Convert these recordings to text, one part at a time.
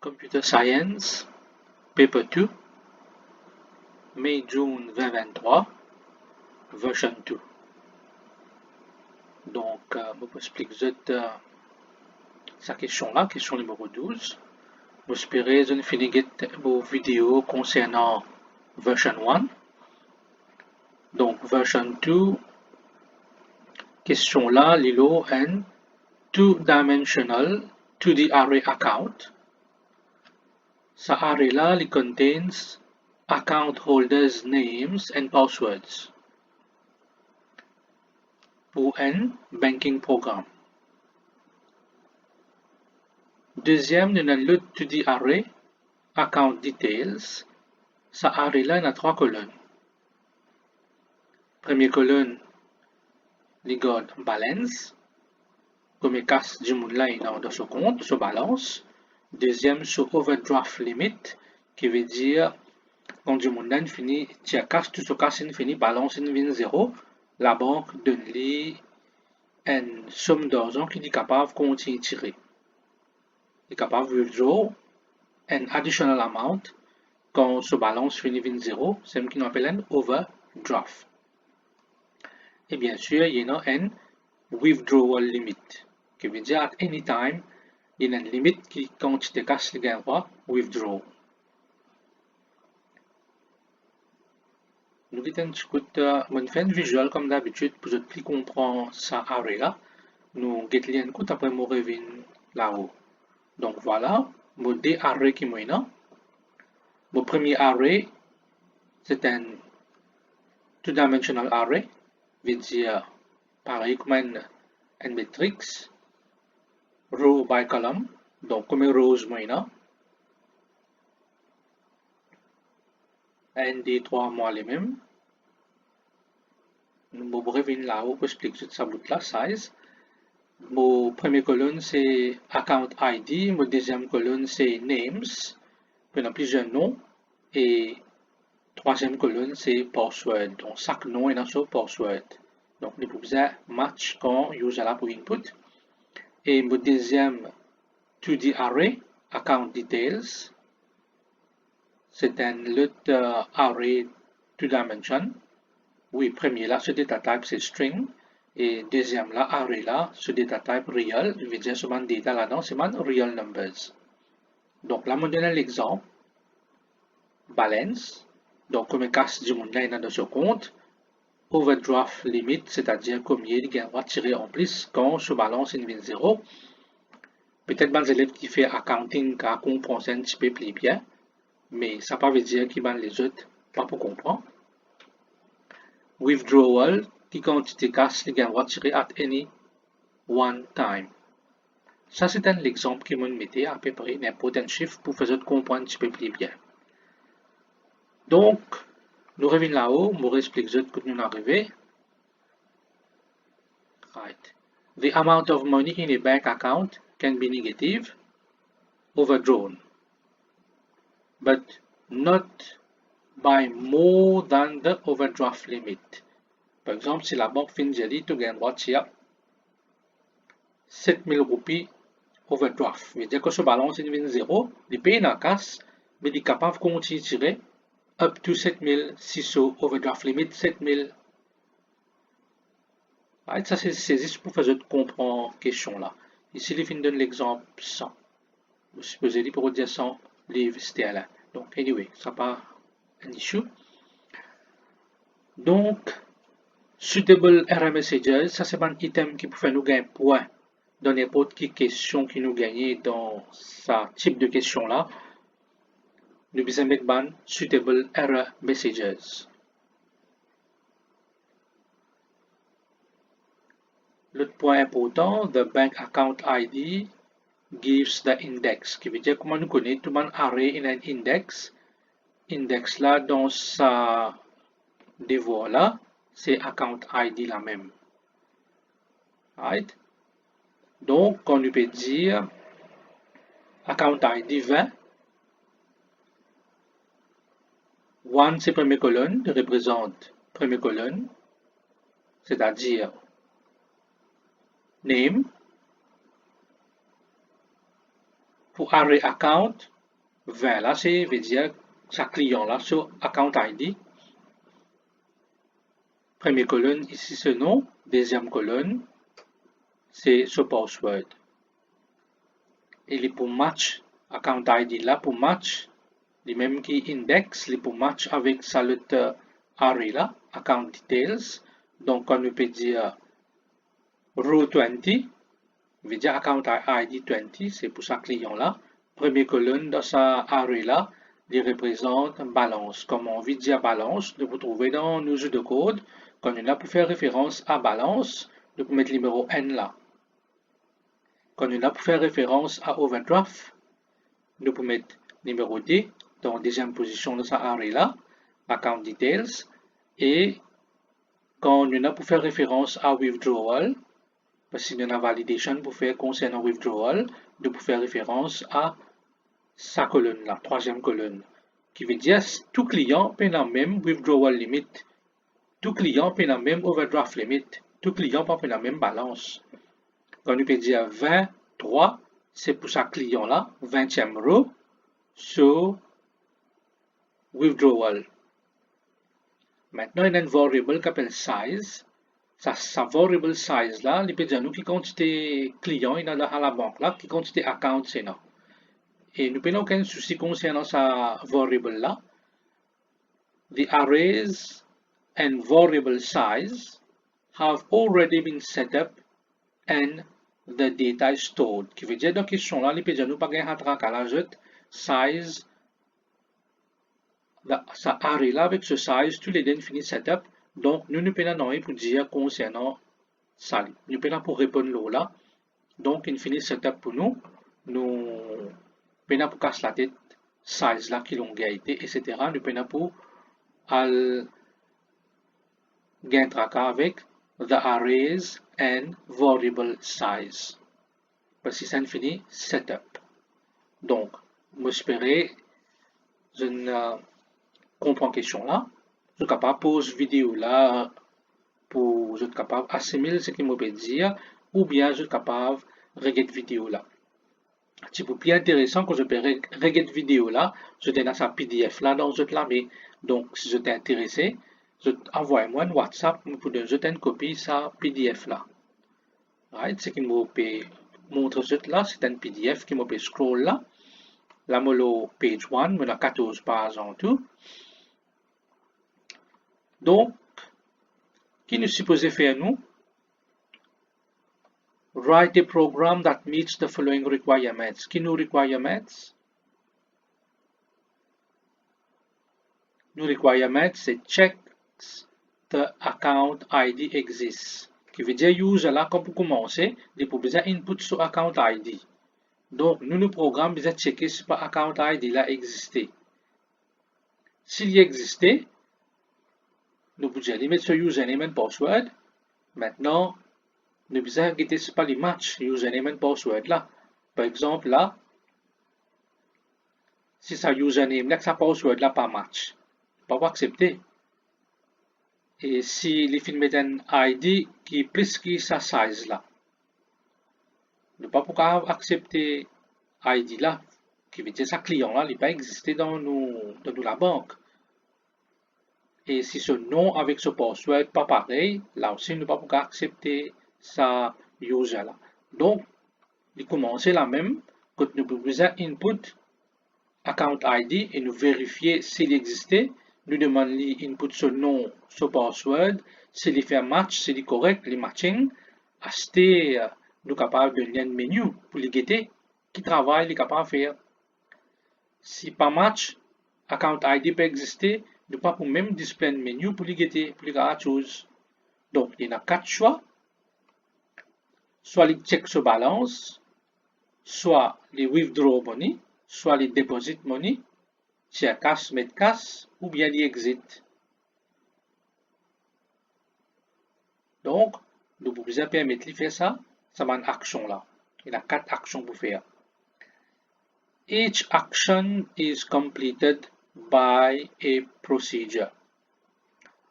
Computer Science, Paper 2, mai-June 2023, version 2. Donc, je vous explique sa question là, question numéro 12. J'espère que vous finissez vos vidéos concernant version 1. Donc, version 2, question là, Lilo and two-dimensional 2D array account. Sa array là, it contains account holders' names and passwords pour un banking programme. Deuxième, nous avons le 2D array account details. Sa array là, il a 3 colonnes. Première colonne, il y a balance. Comme il casse du monde là, dans ce compte, ce balance. Deuxième, sur overdraft limit, qui veut dire quand du monde là finit, tu as casse, tout ce casse infini, balance in 0, la banque donne lui une somme d'argent qui est capable de continuer à tirer. Il est capable de withdraw an additional amount quand ce balance finit 0, c'est ce qu'on appelle un overdraft. Et bien sûr, il y a un withdrawal limit, qui veut dire at any time, il y a une limite qui, quand tu te casses le gain droit, withdraw. Nous allons faire un visuel comme d'habitude pour que vous compreniez ça array là. Nous allons un coup après nous revenir là-haut. Donc voilà, mon deux arrays qui sont là. Mon premier array, c'est un two-dimensional array, veut dire pareil comme un matrix, row by column, donc comme rows sont là. Un des trois mots les mêmes. Nous revenons là-haut pour expliquer ça bout là, size. Mon première colonne c'est account ID, mon deuxième colonne c'est names, on a plusieurs noms, et troisième colonne c'est password, donc chaque nom est dans son password. Donc nous pouvons match quand user là pour input. Et mon deuxième 2D array, account details, c'est un autre array 2 dimension. Oui, premier là, ce data type c'est string. Et deuxième là, array là, ce data type real, je veux dire ce data là-dedans, c'est real numbers. Donc là, je donne l'exemple. Balance. Donc, comme casse du monde là, dans ce compte. Overdraft limit, c'est-à-dire combien il va tirer en plus quand ce balance est 0. Peut-être les élèves qui font accounting, qui comprennent un petit peu plus bien, mais ça ne veut pas dire qu'ils vont les autres pas pour comprendre. Withdrawal, qui quantité casse, il va tirer at any one time. Ça, c'est un exemple qui m'a mis à peu près n'importe un chiffre pour faire comprendre un petit peu plus bien. Donc, nous revenons là-haut, je explique que nous arrivons. Right. The amount of money in a bank account can be negative, overdrawn, but not by more than the overdraft limit. Par exemple, si la banque finit tu gagnes droit à 7000 roupies overdraft. Ça veut dire que ce balance est 0, il paye dans la casse, mais il est capable de continuer à tirer up to 7600 overdraft limit 7000. Right, ça c'est juste pour faire comprendre la question là. Ici, il finit donne l'exemple 100. Vous supposez pour dire 100 livres c'était là. Donc, anyway, ça pas un issue. Donc, suitable error messages, ça c'est un item qui peut faire nous gagner point dans n'importe quelle question qui nous gagne dans ce type de question là. Nous besoin mettre ban suitable error messages. L'autre point important, the bank account ID gives the index, qui veut dire comment nous connaissons tout le monde array in un index. Index là, dans sa devoir là, c'est account ID la même. Right? Donc, on peut dire account ID 20. 1 c'est première colonne, représente première colonne, c'est-à-dire name. Pour array account, 20 là, c'est veut dire sa client là sur account ID. Première colonne, ici ce nom. Deuxième colonne, c'est ce password. Et pour match account ID là, pour match, les mêmes qui index, les pour match avec sa lettre array là, account details. Donc, on peut dire row 20, veut dire account ID 20, c'est pour sa client là. Première colonne dans sa array là, il représente balance. Comme on veut dire balance, de vous trouver dans nos jeux de code, quand on a pour faire référence à balance, de vous mettre le numéro N là. Quand on a pour faire référence à overdraft, de vous mettre numéro D dans la deuxième position de sa array là, account details, et quand on a pour faire référence à withdrawal, parce qu'il y a validation pour faire concernant withdrawal, de pour faire référence à sa colonne là, troisième colonne, qui veut dire tout client peut la même withdrawal limit, tout client peut la même overdraft limit, tout client peut la même balance. Quand on peut dire 23, c'est pour sa client là, 20e row, sur withdrawal. Maintenant, il y a une variable qui s'appelle size. Sa variable size là, il peut dire nous qui quantité client il y a à la banque là, qui quantité account c'est là. Et nous n'avons aucun souci concernant sa variable là. The arrays and variable size have already been set up and the data is stored. Qui veut dire dans la question là, il peut dire nous pas gagner à l'ajout size, sa array là avec ce size, tous les deux finis setup. Donc nous ne pouvons pas pour dire concernant ça. Nous pouvons pour répondre là. Donc il finit setup pour nous. Nous pouvons pour casser la tête size là qui l'ont été, etc. Nous pouvons pour gagner tracas avec the arrays and variable size. Parce que ça finit setup. Donc, j'espère je ne comprends la question là. Je suis capable de poser vidéo là pour je suis capable d'assimiler ce qu'il me peut dire ou bien je suis capable de regarder vidéo là. C'est plus intéressant quand je peux regarder vidéo là, je t'ai dans sa PDF là dans je la mets. Donc si je t'ai intéressé, envoie-moi un WhatsApp pour que je t'ai une copie sa PDF là. Right? Ce qui me peut montrer là, c'est un PDF qui me peut scroll là. La molo page 1, me la 14 pages en tout. Donc, qui nous supposé faire nous? Write a program that meets the following requirements. Qui nous requirements? Nous requirements, c'est checks the account ID exists. Qui veut dire user là, comme pour commencer, il faut besoin input sur account ID. Donc, nous, le programme, besoin checker si pas account ID là existait. S'il y existait, nous pouvons mettre sur username et password. Maintenant, nous besoin guetter si pas les match username et password là. Par exemple, là, si sa username là, sa password là pas match, pas accepter. Et si les films mettent un ID qui est plus que sa size là, ne pas pouvoir accepter ID là, qui veut dire sa client là, il n'est pas existé dans la banque. Et si ce nom avec ce password pas pareil, là aussi, ne pas pouvoir accepter sa user là. Donc, il commence la même, quand nous besoin input account ID et nous vérifier s'il existait. Nous demandons l'input ce nom, ce password, s'il fait match, s'il est correct, les matching. Acheter, nous capables de donner un menu pour les guetter, qui travaille, les capables de faire. Si pas match, account ID peut exister, nous pas pour même display un menu pour les guetter, pour les faire chose. Donc, il y a 4 choix. Soit les check sur balance, soit les withdraw money, soit les deposit money, share cash, met cash, ou bien les exit. Donc, nous pouvons permettre de faire ça, ça va une action là. Il y a 4 actions pour faire. Each action is completed by a procedure.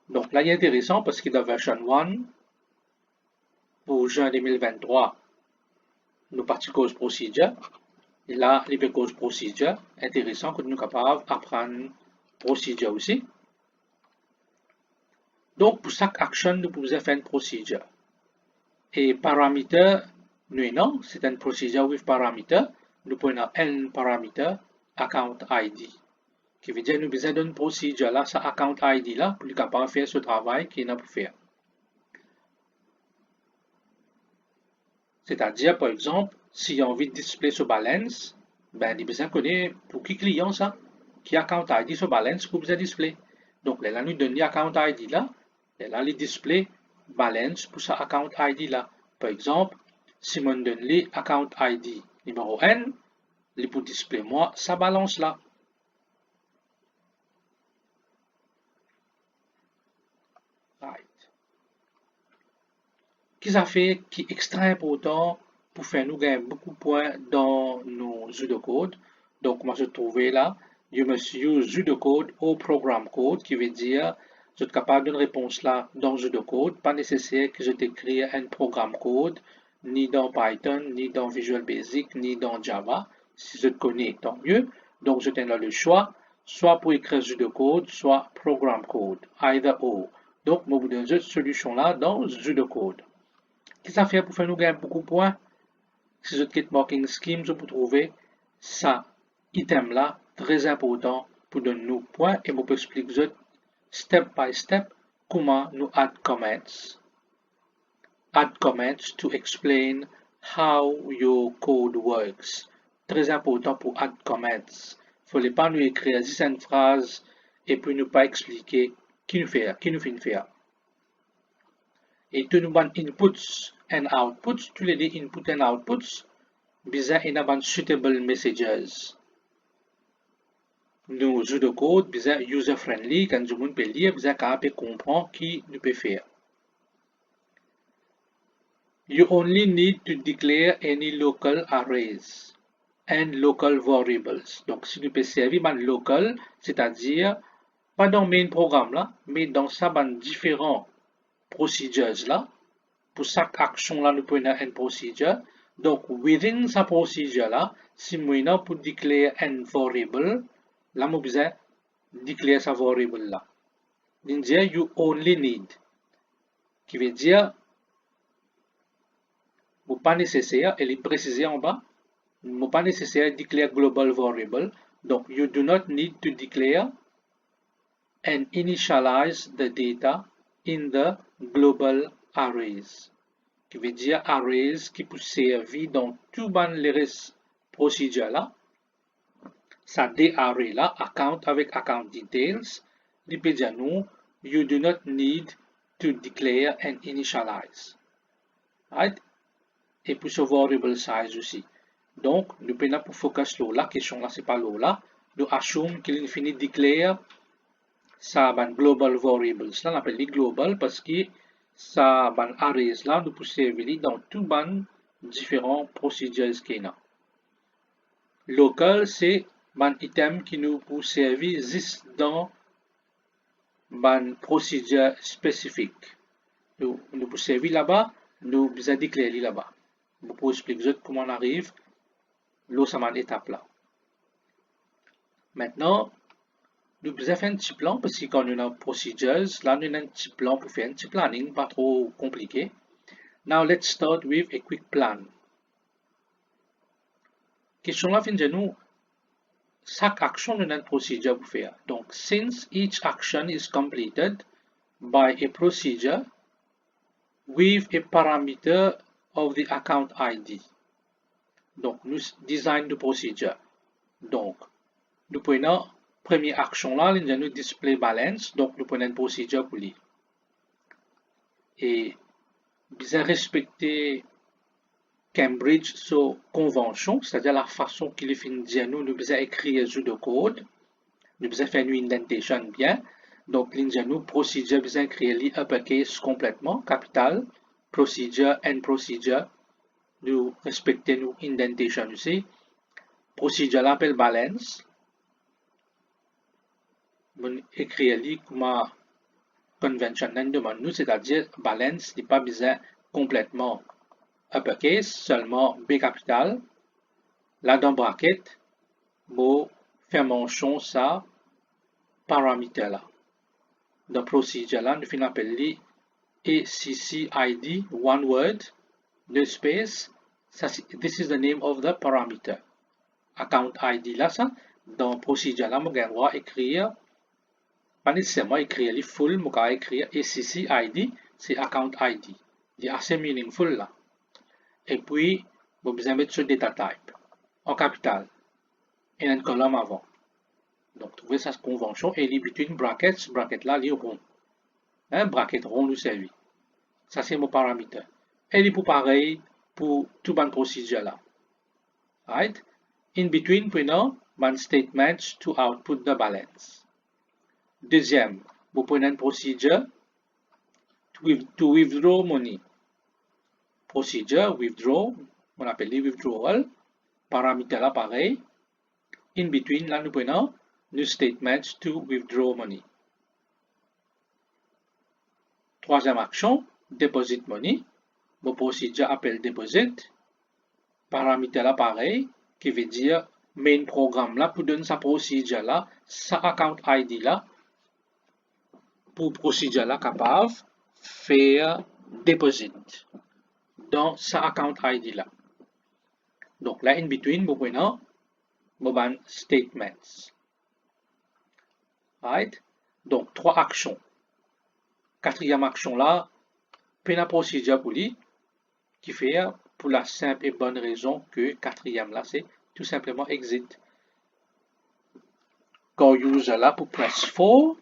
Donc là, il est intéressant parce que dans version 1, pour juin 2023, nous participons procedure. Et là, les cause procedure, intéressant que nous sommes capables d'apprendre procedure aussi. Donc, pour chaque action, nous pouvons faire une procedure. Et paramètre, non, c'est une procedure with paramètre. Nous prenons un paramètre account ID. Qui veut dire que nous avons besoin d'une procédure là, ce account ID là, pour être capable de faire ce travail qu'il a pour faire. C'est-à-dire, par exemple, si on a envie de display ce balance, ben, il a besoin de connaître pour qui client ça, qui account ID ce balance pour besoin display. Donc, là, nous donne l'account ID là, là, les display balance pour ce account ID là. Par exemple, si on donne l'account ID numéro N, il peut display moi sa balance là. Qui ça fait qui est extra important pour faire nous gagner beaucoup de points dans nos jeux de code. Donc, moi, je trouvais là, you must use jeu de code au programme code, qui veut dire, je suis capable d'une réponse là dans le jeu de code, pas nécessaire que je t'écris un programme code, ni dans Python, ni dans Visual Basic, ni dans Java. Si je te connais, tant mieux. Donc, je t'ai là le choix, soit pour écrire jeu de code, soit programme code, either or. Donc, je vous donne cette solution là dans le jeu de code. Qu'est-ce que ça fait pour faire nous gagner beaucoup de points? Si je quitte Marking Scheme, je peux trouver ça item là très important pour donner nous points et je peux expliquer step by step comment nous add comments. Add comments to explain how your code works. Très important pour add comments. Il ne faut pas nous écrire juste une phrase et puis ne pas expliquer qui nous fait faire. Et tous nos inputs and outputs, tous les inputs and outputs, bisa inaban suitable messages. Nos jeux de code, bisa user-friendly, quand tout le monde peut lire, bisa capable comprendre qui nous peut faire. You only need to declare any local arrays and local variables. Donc, si nous peut servir un local, c'est-à-dire, pas dans le main programme là, mais dans ça, différents procedures là, pour chaque action là, nous prenons une procedure. Donc, within sa procedure là, si nous pour déclarer un variable, là, nous besoin déclarer sa variable là. Il dit you only need, qui veut dire, vous pas nécessaire, elle est précisée en bas, vous pas nécessaire de déclarer global variable. Donc, you do not need to declare and initialize the data in the global arrays. Qui veut dire arrays qui peut servir dans tout les procédures là. Ça des arrays là, account avec account details, il peut dire nous, you do not need to declare and initialize. Right? Et puis ce variable size aussi. Donc, nous prenons pour focus là, la question là, c'est pas là, nous assumons qu'il finit de declare ça global variables là, on appelle les global parce que ça arrays là, nous pouvons servir dans tout différents procédures qu'il y a. Local, c'est un item qui nous peut servir juste dans une procédure spécifique. Nous pouvons servir là-bas, nous besoin déclarer là-bas. Je peux expliquer comment on arrive là, ça étape là. Maintenant, nous besoin faire un petit plan parce que quand on a procedures, là, nous avons un petit plan pour faire un petit planning, pas trop compliqué. Now, let's start with a quick plan. Question là, fin de nous, chaque action nous a une procédure pour faire. Donc, since each action is completed by a procedure with a parameter of the account ID. Donc, nous design the procedure. Donc, nous prenons première action là, nous display balance. Donc, nous prenons une procédure pour lui. Et, bien respecter Cambridge sur convention, c'est-à-dire la façon qu'il est fini de dire nous besoin écrire un jeu de code, nous besoin faire une indentation bien. Donc, nous procedure besoin créer les uppercase complètement, capital, procedure and procedure. Nous respecter nous indentation aussi. Procedure l'appelle balance. Nous écrire les comme convention demande nous, c'est-à-dire balance n'est pas besoin complètement uppercase, seulement B capital. Là, dans bracket, je fais mention ça paramètre là. Dans procedure là, nous finissons appeler ACCID, one word, no space. This is the name of the parameter. Account ID là, ça, dans procedure là, je vais droit écrire, pas nécessairement écrire les full, je vais écrire ACCID, c'est account ID. C'est assez meaningful là. Et puis, je vais mettre ce data type en capital et un colonne avant. Donc, trouvez sa convention et les between brackets, bracket là, les rond. Un bracket rond nous servit. Ça, c'est mon paramètre. Et il est pour pareil pour tout ban procedure là. Right? In between, prenons ban statement to output the balance. Deuxième, vous prenez une procedure to withdraw money. Procedure, withdraw, on appelle les withdrawal. Paramètre là, pareil. In between, là, nous prenons new statement to withdraw money. Troisième action, deposit money. Mon procedure appelle deposit. Paramètre là pareil, qui veut dire main programme là pour donner sa procedure là, sa account ID là, pour procedure là capable faire deposit dans sa account ID là. Donc là in between, vous prenez mon statements. Right? Donc trois actions. Quatrième action là, la procédure pour lui, qui fait pour la simple et bonne raison que quatrième là, c'est tout simplement exit. Quand user là pour press 4,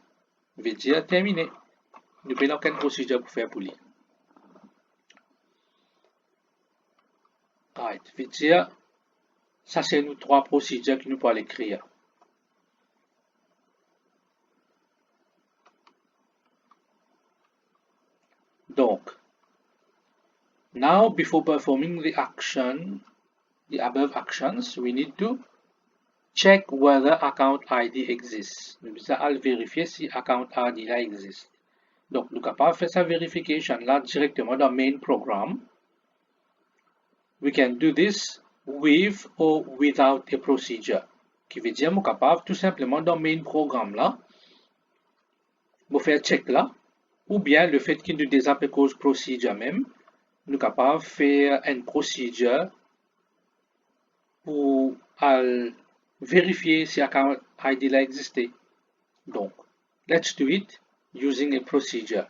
veut dire terminé. Nous n'avons aucune procédure pour faire pour lui. Right. Veut dire, ça c'est nos trois procédures que nous pouvons écrire. Donc, now before performing the action, the above actions, we need to check whether account ID exists. Nous devons vérifier si account ID là existe. Donc, nous sommes capables de faire cette vérification là directement dans main program. We can do this with or without a procedure. Qui veut dire, nous sommes capables tout simplement dans main program là, de faire check là, ou bien le fait qu'il nous déjà cause procedure même, nous sommes capables de faire une procedure pour vérifier si account ID là existait. Donc, let's do it using a procedure.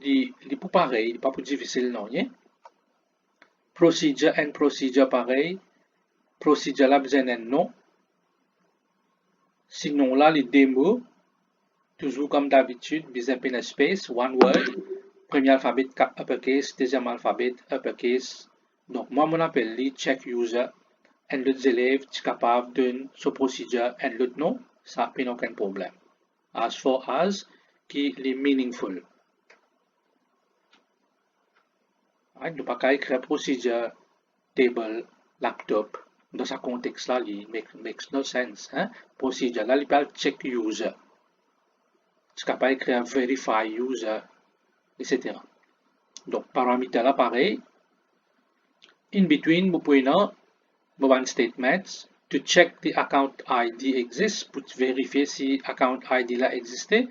Il est pas pareil, il n'est pas plus difficile non, hein? Procedure and procedure pareil. Procedure là besoin d'un nom. Sinon là, les démos, toujours comme d'habitude, besoin d'un space, one word. Premier alphabet uppercase, deuxième alphabet uppercase. Donc, moi, mon appel est check user. Et l'autre élève est capable de donner ce procedure et l'autre non, ça n'a aucun problème. As far as qui est meaningful. Nous ne pouvons pas écrire procedure table laptop dans ce contexte là, il makes no sense. Hein? Procedure là, il parle check user. Tu ne peux pas écrire verify user, etc. Donc, paramètre là, pareil. In between, vous pouvez one statements to check the account ID exists pour vérifier si account ID là existait.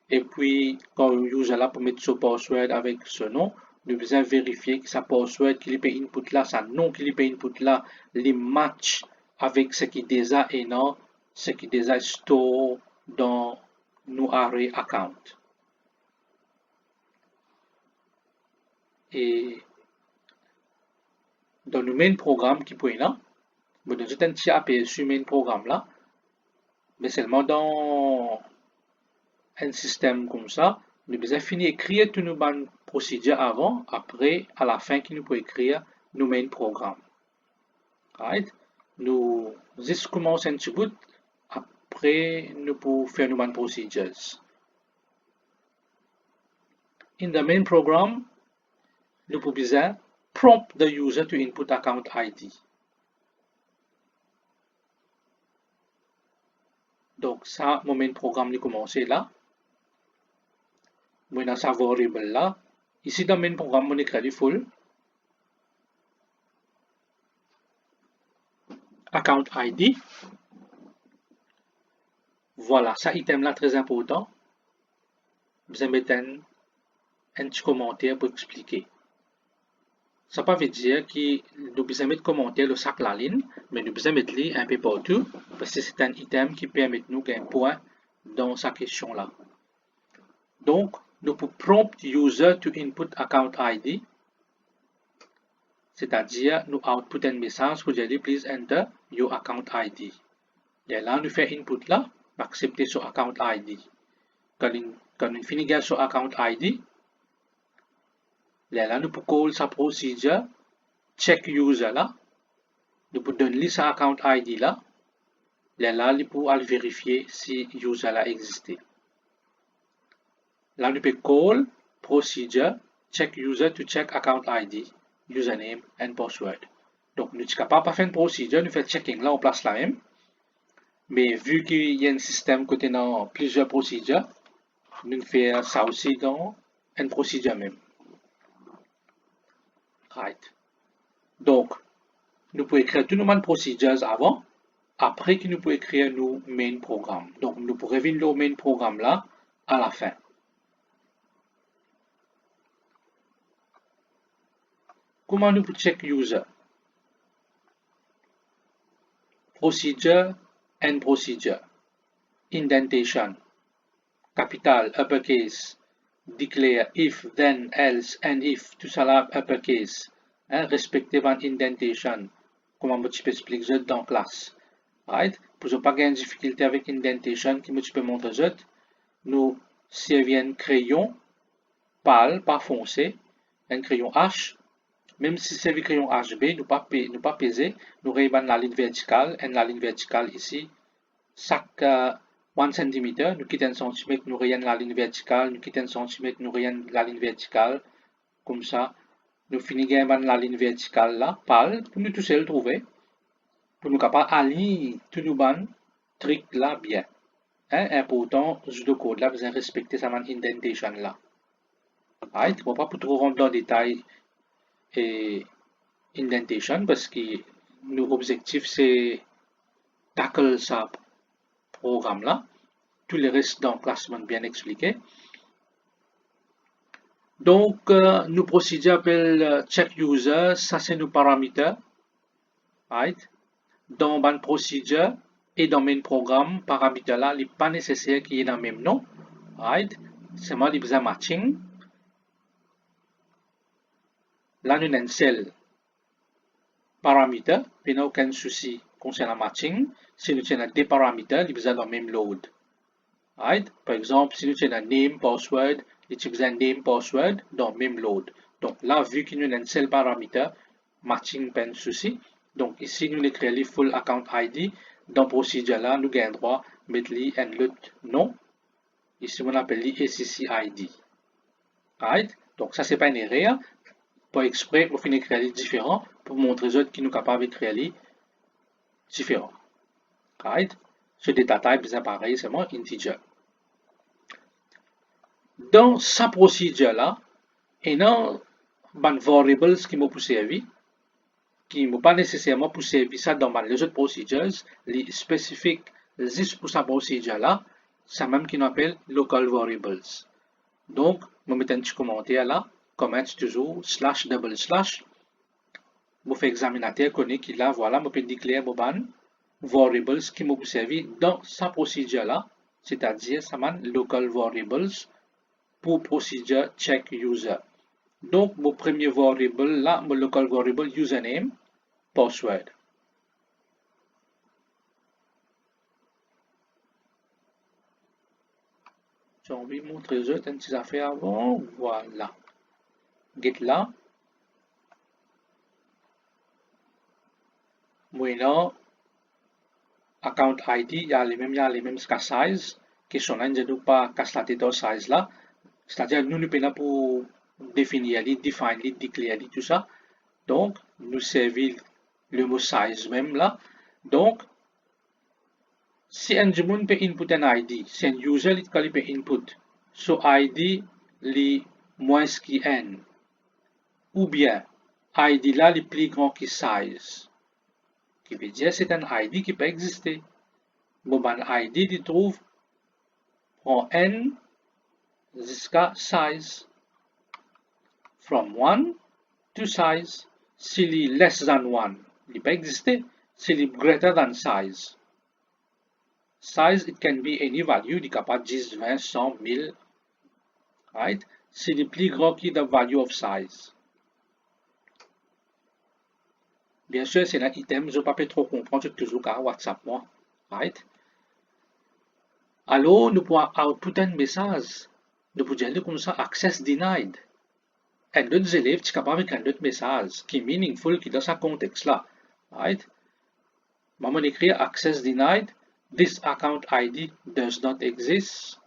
Et puis, quand le user là pour mettre son password avec ce nom, nous devons vérifier que sa password qu'il peut input là, sa nom qu'il peut input là, les match avec ce qui déjà est dans, ce qui déjà store dans nos array account. Et dans le main programme qui peut là, nous avons un petit aperçu main programme là, mais seulement dans un système comme ça, nous devons finir d'écrire toutes nos procédures avant, après, à la fin, qui nous peut écrire nos main programme. Right? Nous juste commencer un petit bout, après, nous pouvons faire nos procedures. In the main program, nous pouvons prompt the user to input account ID. Donc, ça, mon main programme, il commence là. Moi, dans sa variable là. Ici, dans le main programme, on écrit full. account ID. Voilà, ça item là très important. Vous mettez un petit commentaire pour expliquer. Ça ne veut pas dire que nous besoin mettre commentaire le sac la ligne, mais nous besoin mettre un peu partout parce que c'est un item qui permet de nous un point dans sa question là. Donc, nous pouvons prompt user to input account ID, c'est-à-dire nous output un message pour dire please enter your account ID. Et là, nous faisons input là, accepter sur account ID. Quand nous finissons sur account ID, là, nous pouvons call sa procedure check user là. Nous pouvons donner sa account ID là. Là, nous pouvons vérifier si user là existe. Là, nous pouvons call procedure check user to check account ID, username and password. Donc, nous sommes capables de faire une procédure, nous faisons checking là, on place la même. Mais vu qu'il y a un système côté dans plusieurs procédures, nous faisons ça aussi dans une procédure même. Right. Donc, nous pouvons écrire toutes nos procédures avant, après que nous pouvons écrire nos main programme. Donc, nous pouvons revenir le main programme là à la fin. Comment nous pouvons check user? Procedure and procedure. Indentation. Capital, uppercase. Declare if, then, else, and if, tout ça là, uppercase. Respecter votre indentation. Comment je peux expliquer dans la classe. Right? Pour ne pas avoir de difficulté avec indentation, qui je peux montrer, nous servons un crayon pâle, pas foncé, un crayon H. Même si c'est un crayon HB, nous pas peser, nous révélons la ligne verticale, et la ligne verticale ici, chaque 1 cm, nous quittons 1 cm, nous rayons la ligne verticale, nous quittons 1 cm, nous rayons la ligne verticale, comme ça, nous finissons la ligne verticale là, pâle, pour nous tous le trouver, pour nous capables aligner tous nos trucs là bien. Important, le code là, vous respecter sa indentation là. Right? On ne va pas trop rentrer dans le détail et indentation parce que notre objectif c'est tackle ce programme là. Tout le reste dans le classement bien expliqué. Donc, nos procédures appellent check user, ça c'est nos paramètres. Right? Dans une procédure et dans main programme, paramètres là, il n'est pas nécessaire qu'il y ait dans le même nom. Right? C'est moi qui besoin matching. Là, nous avons un seul paramètre, puis nous aucun souci concernant matching. Si nous avons des paramètres, ils besoin dans le même load. Right? Par exemple, si nous avons un name, password, ils besoin name, password dans le même load. Donc là, vu que nous avons un seul paramètre, matching pas de souci. Donc ici, nous écrivons le full account ID. Dans la procédure là, nous avons droit à mettre un autre nom. Ici, on appelle ACC ID. Right? Donc ça, c'est pas une erreur. Pas exprès pour finir écrire les différents pour montrer aux autres qui nous capables d'écrire les différents. Right? Ce data type est pareil, c'est moi integer. Dans sa procédure là, il y a une variable qui m'a servi, qui ne pas nécessairement pour servir ça dans les autres procédures, les spécifiques juste pour sa procédure là, c'est même qu'on appelle local variables. Donc, je mets un petit commentaire là. Comment toujours //. Je fais examinateur connaît qu'il là, voilà, je peux déclarer mon variables qui m'a servi dans sa procédure là, c'est-à-dire ça local variables pour procédure check user. Donc, mon premier variable là, mon local variable username, password. J'ai envie de montrer aux autres une petite affaire avant, voilà. Get là. Maintenant, account ID, il y a les mêmes size, qui sont là, nous pas casser la size là. C'est-à-dire, nous pouvons pour définir, définir, déclarer tout ça. Donc, nous servir le mot size même là. Donc, si un monde peut input un ID, si un user peut input, so ID li moins qui n. Ou bien, ID là, est plus grand que size. qui veut dire c'est un ID qui peut exister. Bon, ben, ID, il trouve en n jusqu'à size. From 1 to size. S'il est less than 1, il peut exister. S'il est greater than size. Size, it can be any value, il est capable de 10, 20, 100, 1000. Right? S'il est plus grand que the value of size. Bien sûr, c'est un item, je ne peux pas trop comprendre, c'est toujours qu'à WhatsApp, moi. Right? Alors, nous pouvons output un message. Nous pouvons dire comme ça, access denied. Et d'autres élèves sont capables avec un autre message qui est meaningful, qui est dans ce contexte-là. Right? Maman écrit access denied. This account ID does not exist.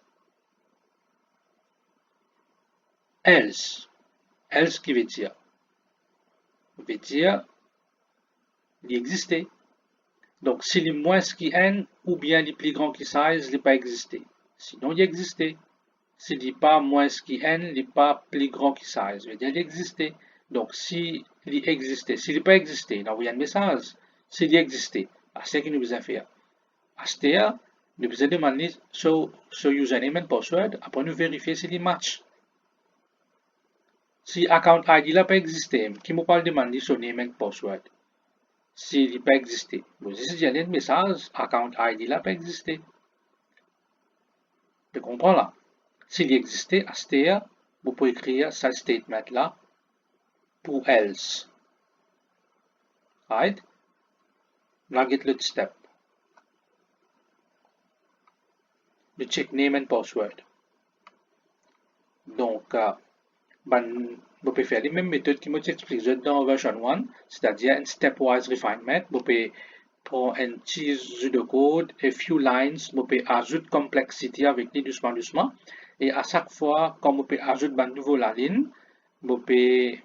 Else. Else qui veut dire? Veut dire il existait. Donc, s'il est moins que n ou bien il est plus grand que size, il n'est pas existé. Sinon, il existait. S'il n'est pas moins que n, il n'est pas plus grand que size. Veut dire il existait. Donc, s'il existait, s'il n'est pas existé, il envoie un message. S'il existait, c'est ce que nous devons faire. À ce moment, nous devons demander sur username et password, après nous vérifier s'il est match. Si account ID n'a pas existé, qui me parle demander son name et password? S'il n'a pas existé. Vous avez un message, account ID n'a pas existé. Vous comprenez là? S'il existait, à ce moment, vous pouvez écrire ce statement là pour else. Right? Now get le step. Le check name and password. Donc, vous pouvez faire les mêmes méthodes qui m'ont expliqué dans version 1, c'est-à-dire un stepwise refinement. Vous pouvez prendre un petit jeu de code, a few lines, vous pouvez ajouter complexity avec les doucement. Et à chaque fois, quand vous pouvez ajouter une nouvelle ligne, vous pouvez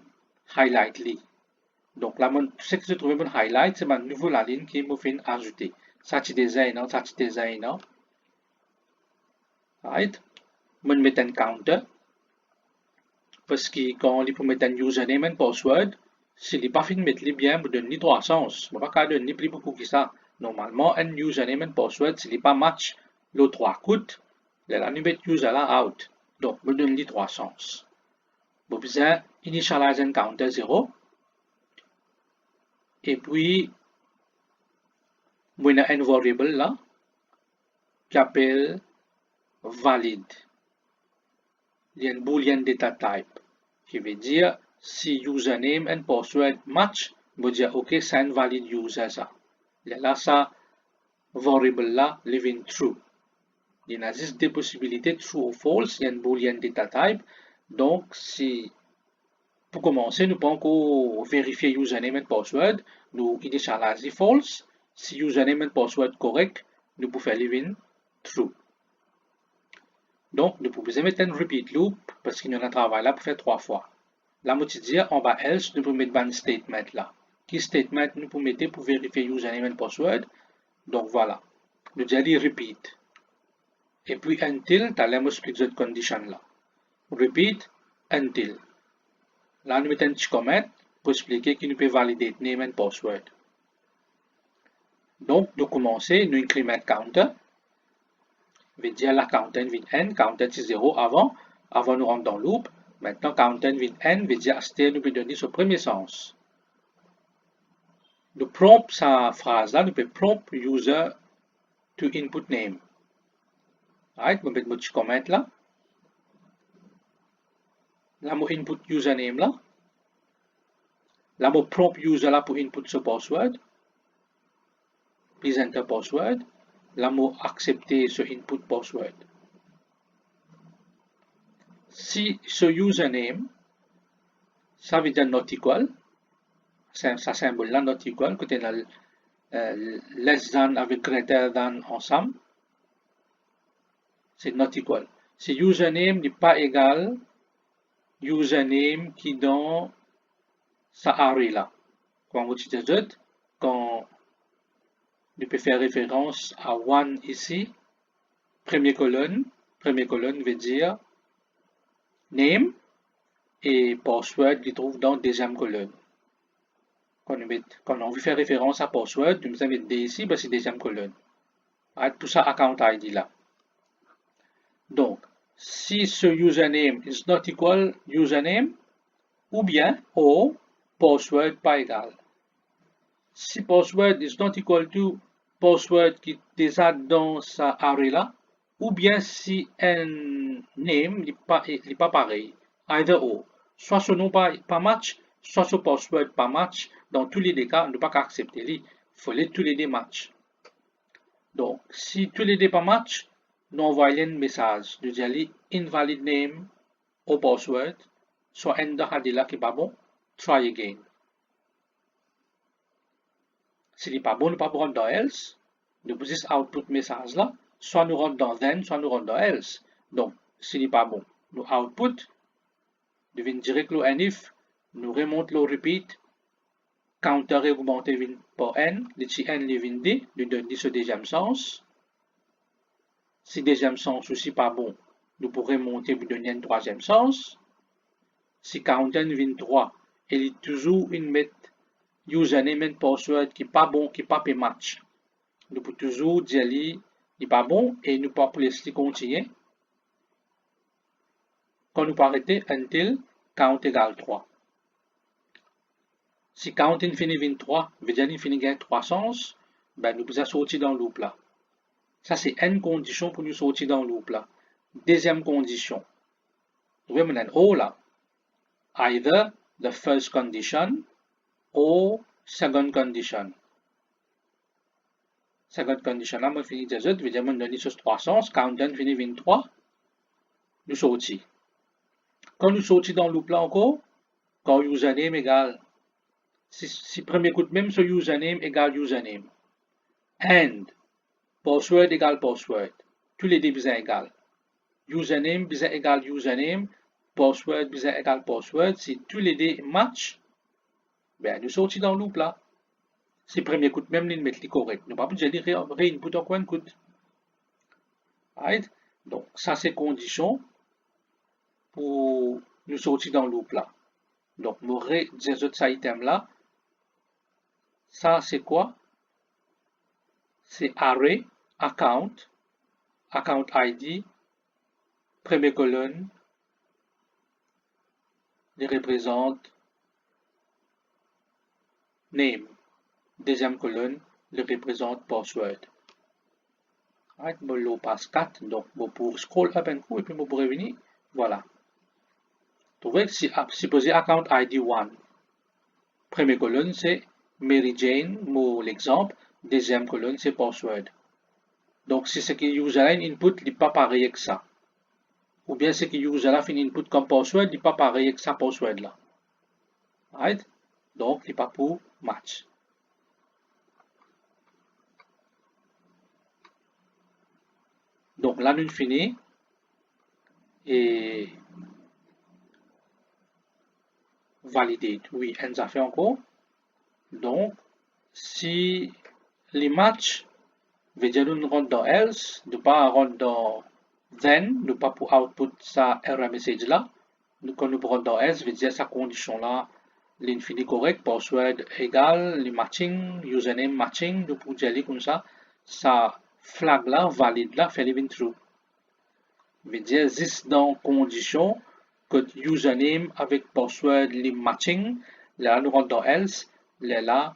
highlight les. Donc là, ce que je trouve un highlight, c'est une nouvelle ligne qui me fait ajouter. Ça, c'est design, ça, c'est design. Right? Je mets un counter. Parce que quand on peut mettre un username et password, s'il n'est pas fait de mettre les bien, vous donne 300. Vous ne pouvez pas donner plus beaucoup que ça. Normalement, un username et password, s'il n'est pas match, le 3 coûte, là, nous mettons user là out. Donc, vous donne 300. Vous pouvez initialiser un counter 0. Et puis, vous avez un variable là, qui appelle valid. Il y a un boolean data type, qui veut dire si username et password match, vous dire OK, c'est un valid user ça. Là, ça variable là, living true. Il y a juste des possibilités true ou false, il y a un boolean data type. Donc, si pour commencer, nous pouvons vérifier username et password, nous initialiser false. Si username et password correct, nous pouvons faire living true. Donc, nous pouvons mettre un repeat loop parce qu'il y a un travail là pour faire 3 fois. Là, je vais dire, en bas else, nous pouvons mettre un statement là. Qui statement nous pouvons mettre pour vérifier username et password? Donc, voilà. Nous allons repeat. Et puis, until, tu as l'expliquer cette condition là. Repeat, until. Là, nous mettons un petit comment pour expliquer qu'il nous peut valider name et password. Donc, nous commençons, nous increment counter. Veut dire la counter with n, counter c'est 0 avant nous rentrer dans le loop. Maintenant, counter with n veut dire que nous peut donner ce premier sens. Nous prompt sa phrase là, nous peut prompt user to input name. Right, nous mettons un petit comment là. Là, nous input username là. Là, nous prompt user là pour input ce password. Please enter password. Là, nous accepter ce input password. Si ce username, ça veut dire not equal, ça symbole là not equal, côté là, less than avec greater than ensemble, c'est not equal. Si username n'est pas égal, username qui dans sa array là. Quand vous utilisez quand on peut faire référence à one ici, première colonne veut dire name et password qui trouve dans deuxième colonne. Quand quand on veut faire référence à password, nous mettons D ici, c'est deuxième colonne. Tout ça account ID là. Donc, si ce username is not equal username, ou bien, ou password pas égal. Si password is not equal to password qui est déjà dans sa array là, ou bien si un name n'est pas pareil, either or. Soit ce nom pas match, soit ce password pas match. Dans tous les cas, on ne peut pas accepter. Il faut les tous les deux match. Donc, si tous les deux pas match, nous envoyons un message de dire invalid name ou password, soit un de là qui pas bon, try again. S'il n'est pas bon, nous ne pouvons pas rentrer dans else. Nous posons cet output message là, soit nous rentrons dans then, soit nous rentrons dans else. Donc, s'il n'est pas bon, nous output, nous venons direct le if, nous remonte le repeat, counter et augmenter par n, le petit n le vient d, nous donne ce deuxième sens. Si deuxième sens aussi pas bon, nous pourrons monter pour donner un troisième sens. Si counter vient 3, il est toujours une mettre username et password qui n'est pas bon, qui n'est pas match. Nous pouvons toujours dire qu'il n'est pas bon et nous pouvons laisser continuer. Quand nous arrêter until count égale 3. Si count infini 23, veut dire infini gagne 3 sens, ben nous pouvons sortir dans le loop là. Ça c'est une condition pour nous sortir dans le loop là. Deuxième condition. Nous avons un O là. Either the first condition or second condition. Second condition là, moi finis des autres, veut dire que nous donne ce 3 sens, count infini 23, nous sortir. Quand nous sortons dans le loop là encore, quand username égale, si premier coup de même, ce username égale username. And password égale password. Tous les deux sont égaux. Username égale username. Password égale password. Si tous les deux match, ben nous sortons dans le loop là. Si premier coup de même, nous mettons correct. Nous ne pouvons pas dire re-input encore un coup. Right? Donc, ça c'est condition pour nous sortir dans le loop là. Donc, nous redisons cet item là. Ça, c'est quoi? C'est array, account ID, première colonne, il représente name. Deuxième colonne, il représente password. Right, bon, passe 4, donc pour scroll up un coup et puis pour revenir, voilà. Vous voyez que si posez account ID 1, première colonne c'est Mary Jane, pour l'exemple, deuxième colonne c'est password. Donc si ce qui user input n'est pas pareil que ça, ou bien ce qui user là fait input comme password n'est pas pareil que ça password là. Right? Donc il n'est pas pour match. Donc là, nous finissons et validate. Oui, on a fait encore. Donc, si les matchs, veut dire nous rentrons dans else, nous pas rentrer dans then, nous pas pour output ça error message là. Quand nous rentrons dans else, veut dire sa condition là, l'infini correct, password égal, les matching, username matching, nous pour dire comme ça, ça flag là, valide là, fait living true. Veut dire, existe dans condition que username avec password les matching, là nous rentrons dans else, là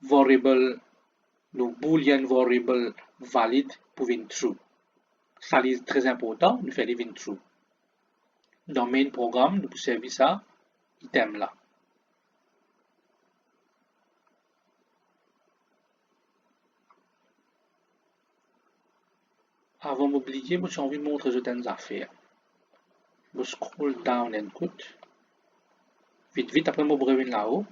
variable, nous boolean variable valide pour venir true. Ça c'est très important, nous fait living true. Dans main programme, nous pouvons servir ça, item là. Avant d'oublier, j'ai envie de montrer certaines affaires. Je scroll down and cut. Vite, après je reviens là-haut.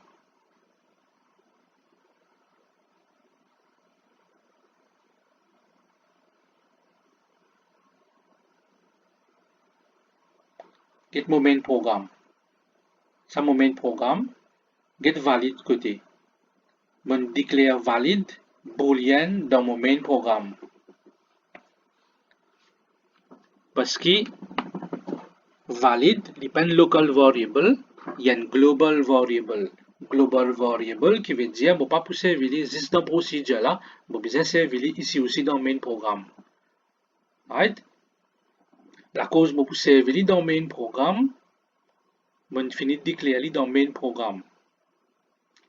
Get mon main programme. Ça, mon main programme. Get valide côté. Je déclare valide boolean dans mon main programme. Parce que valide n'est pas un local variable, il y a un global variable. global variable qui veut dire bon pas pour servir juste dans procedure là, bon besoin servir ici aussi dans main programme. Right? La cause bon pour servir dans main programme, bon finit déclarer dans main programme.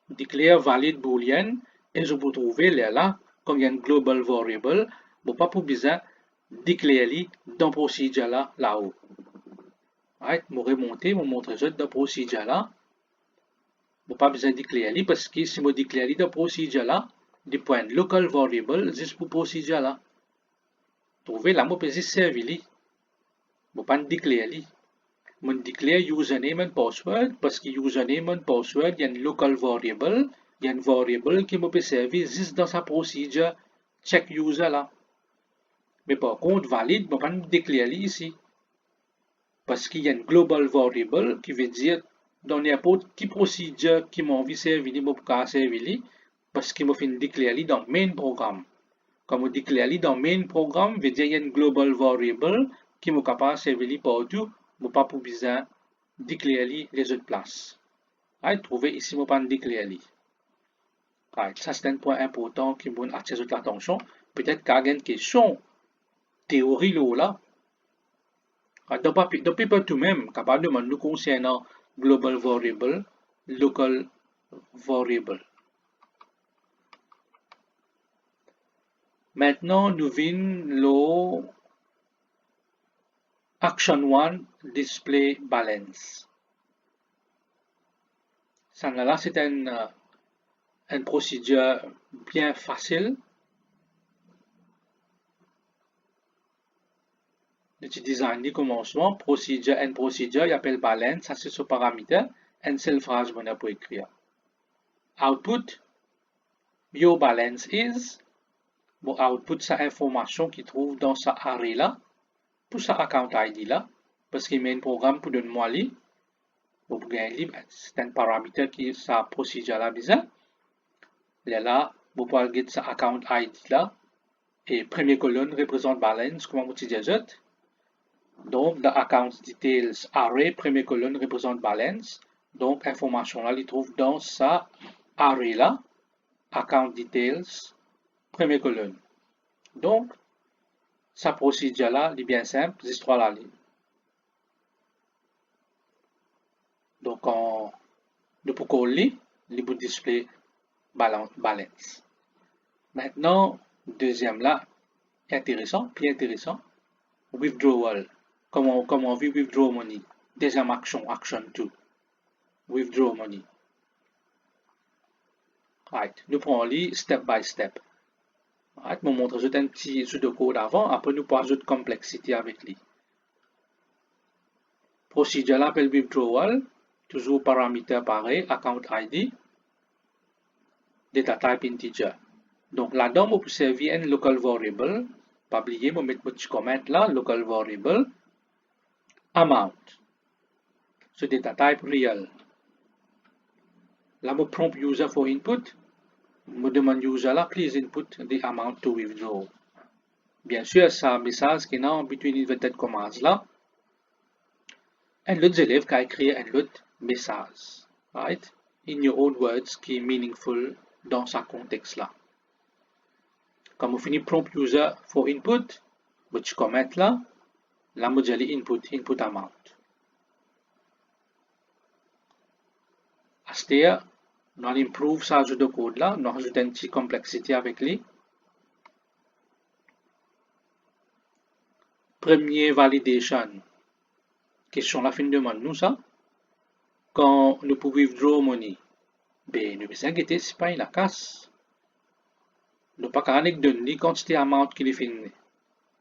Declare valid boolean et je peux trouver là comme il y a une global variable, bon pas pour besoin déclarer dans procedure là-haut. Right? Je remonter, je montrer ça dans procedure là. Bon pas besoin de déclarer parce que si je déclare dans procedure là, des points local variable juste pour procedure là. Trouver là, je peux juste servir. Je pas déclarer. Je déclare username and password parce que username and password, il y a une local variable, il y a une variable qui me peut servir juste dans sa procédure check user là. Mais par contre, valide, je ne peux pas déclarer ici. Parce qu'il y a une global variable qui veut dire dans n'importe quelle procédure qui m'a envie de servir, je peux servir parce qu'il m'a fait déclarer dans main programme. Comme on déclare dans main programme, veut dire qu'il y a une global variable qui m'a capable de servir partout, je pas pour besoin déclarer les autres places. Trouver ici, je pas déclarer. Ça, c'est un point important qui m'a attiré l'attention. Peut-être qu'il y a une question théorie là. Dans paper tout même, capable de nous concernant global variable, local variable. Maintenant, nous venons Action 1, Display Balance. Ça là, c'est une procédure bien facile. Le design du commencement, procedure, il appelle balance, ça c'est ce paramètre, une seule phrase qu'on a pour écrire. Output, your balance is, bon, output, c'est information qui trouve dans sa array là, pour sa account ID là, parce qu'il met un programme pour donner moi li, bon, pour gagner c'est un paramètre qui sa procédure là besoin. Là, vous pouvez get sa account ID là, et première colonne représente balance, comme on dit déjà. Donc, the account details array, première colonne représente balance. Donc, information là, il trouve dans sa array là, account details, première colonne. Donc, sa procédure là, est bien simple, juste trois la ligne. Donc, nous pouvons coller, il peut display balance. Maintenant, deuxième là, intéressant, plus intéressant, withdrawal. Comment on vit withdraw money? Deuxième action, action 2. Withdraw money. Right. Nous prenons les step by step. Right. Je vous montre un petit pseudocode avant, après nous pouvons ajouter complexité avec lui. Procédure l'appelle withdrawal, toujours paramètre pareil, account ID, data type integer. Donc là-dedans, on peut servir un local variable. Pas oublier, je vais mettre un petit comment là, local variable. Amount. Ce data type real. Là, je prompt user for input. Je demande user là, please input the amount to withdraw. Bien sûr, ça message qui est en between inverted commas là. Un autre élève qui a écrit un autre message. Right? In your own words, qui est meaningful dans sa contexte là. Quand on finit prompt user for input, je comment là. Là, je dis input amount. C'est-à-dire, on improve ça ajout de code là, on ajoute une petite complexité avec lui. Premier validation. Question la fin de demande nous ça. Quand nous pouvons withdraw money, ben nous besoin guetter c'est pas une casse. Nous pas qu'à donner quantité amount qu'il fin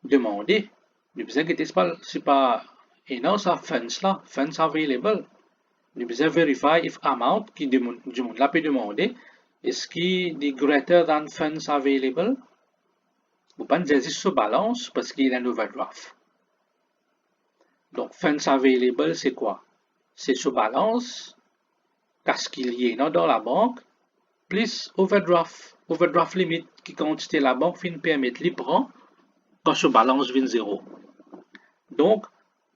demander. Nous besoin guetter c'est pas et non ça funds là, funds available. Nous besoin vérifier if amount qui demande la peut demander est-ce qu'il est greater than funds available. Vous pas dire juste balance parce qu'il y a un overdraft. Donc funds available c'est quoi? C'est ce balance qu'est-ce qu'il y a dans la banque plus overdraft limit qui quantité la banque fin permettre de prendre quand ce balance vient 0. Donc